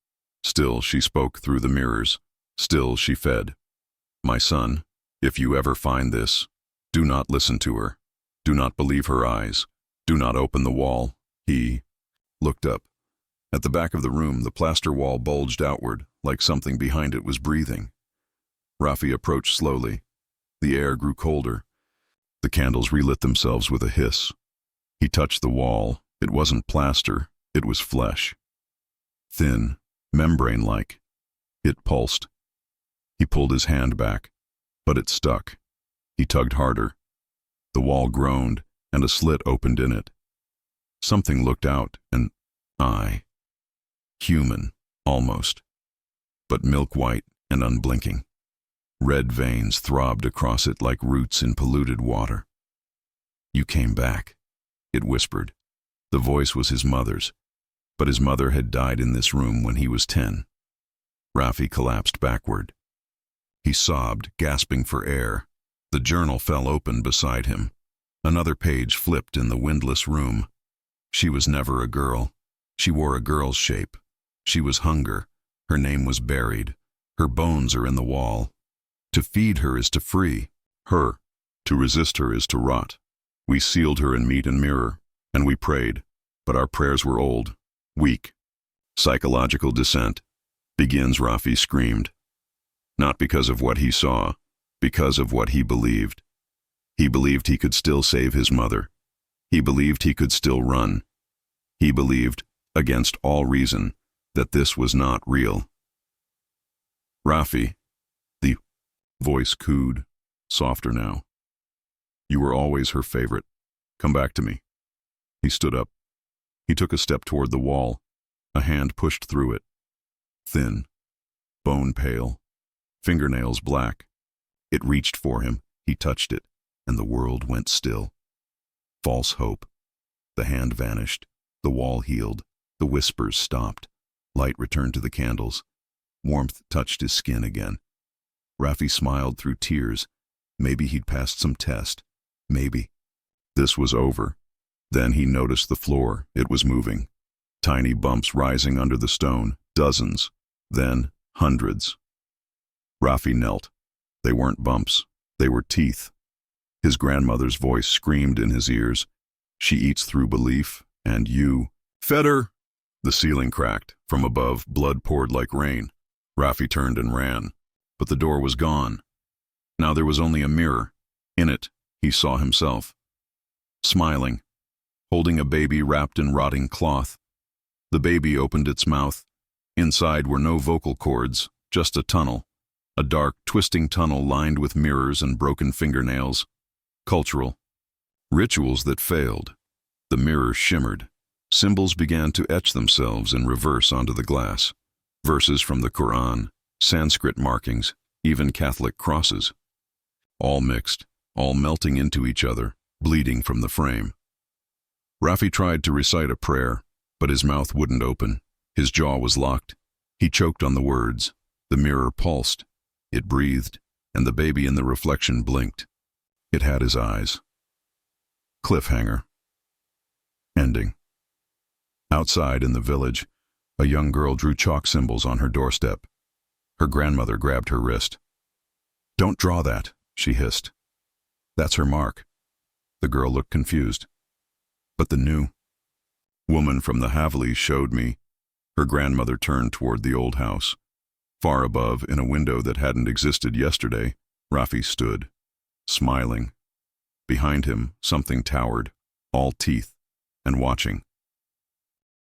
Still she spoke through the mirrors. Still she fed. "My son, if you ever find this, do not listen to her. Do not believe her eyes. Do not open the wall." He looked up. At the back of the room, the plaster wall bulged outward, like something behind it was breathing. Rafi approached slowly. The air grew colder. The candles relit themselves with a hiss. He touched the wall. It wasn't plaster, it was flesh. Thin, membrane-like. It pulsed. He pulled his hand back, but it stuck. He tugged harder. The wall groaned, and a slit opened in it. Something looked out, an eye. Human, almost, but milk-white and unblinking. Red veins throbbed across it like roots in polluted water. "You came back," it whispered. The voice was his mother's, but his mother had died in this room when he was 10. Rafi collapsed backward. He sobbed, gasping for air. The journal fell open beside him. Another page flipped in the windless room. She was never a girl. She wore a girl's shape. She was hunger. Her name was buried. Her bones are in the wall. To feed her is to free her. To resist her is to rot. We sealed her in meat and mirror, and we prayed, but our prayers were old, weak. Psychological descent begins, Rafi screamed. Not because of what he saw, because of what he believed. He believed he could still save his mother. He believed he could still run. He believed, against all reason, that this was not real. "Rafi," the voice cooed, softer now. "You were always her favorite. Come back to me." He stood up. He took a step toward the wall. A hand pushed through it. Thin, bone pale, fingernails black. It reached for him. He touched it, and the world went still. False hope. The hand vanished. The wall healed. The whispers stopped. Light returned to the candles. Warmth touched his skin again. Rafi smiled through tears. Maybe he'd passed some test. Maybe. This was over. Then he noticed the floor. It was moving. Tiny bumps rising under the stone. Dozens. Then hundreds. Rafi knelt. They weren't bumps. They were teeth. His grandmother's voice screamed in his ears. "She eats through belief, and you fed her." The ceiling cracked. From above, blood poured like rain. Rafi turned and ran, but the door was gone. Now there was only a mirror. In it, he saw himself, smiling, holding a baby wrapped in rotting cloth. The baby opened its mouth. Inside were no vocal cords, just a tunnel. A dark, twisting tunnel lined with mirrors and broken fingernails. Cultural. Rituals that failed. The mirror shimmered. Symbols began to etch themselves in reverse onto the glass. Verses from the Quran, Sanskrit markings, even Catholic crosses. All mixed, all melting into each other, bleeding from the frame. Rafi tried to recite a prayer, but his mouth wouldn't open. His jaw was locked. He choked on the words. The mirror pulsed. It breathed, and the baby in the reflection blinked. It had his eyes. Cliffhanger. Ending. Outside in the village, a young girl drew chalk symbols on her doorstep. Her grandmother grabbed her wrist. "Don't draw that," she hissed. "That's her mark." The girl looked confused. "But the new woman from the Haveli showed me." Her grandmother turned toward the old house. Far above, in a window that hadn't existed yesterday, Rafi stood, smiling. Behind him, something towered, all teeth, and watching.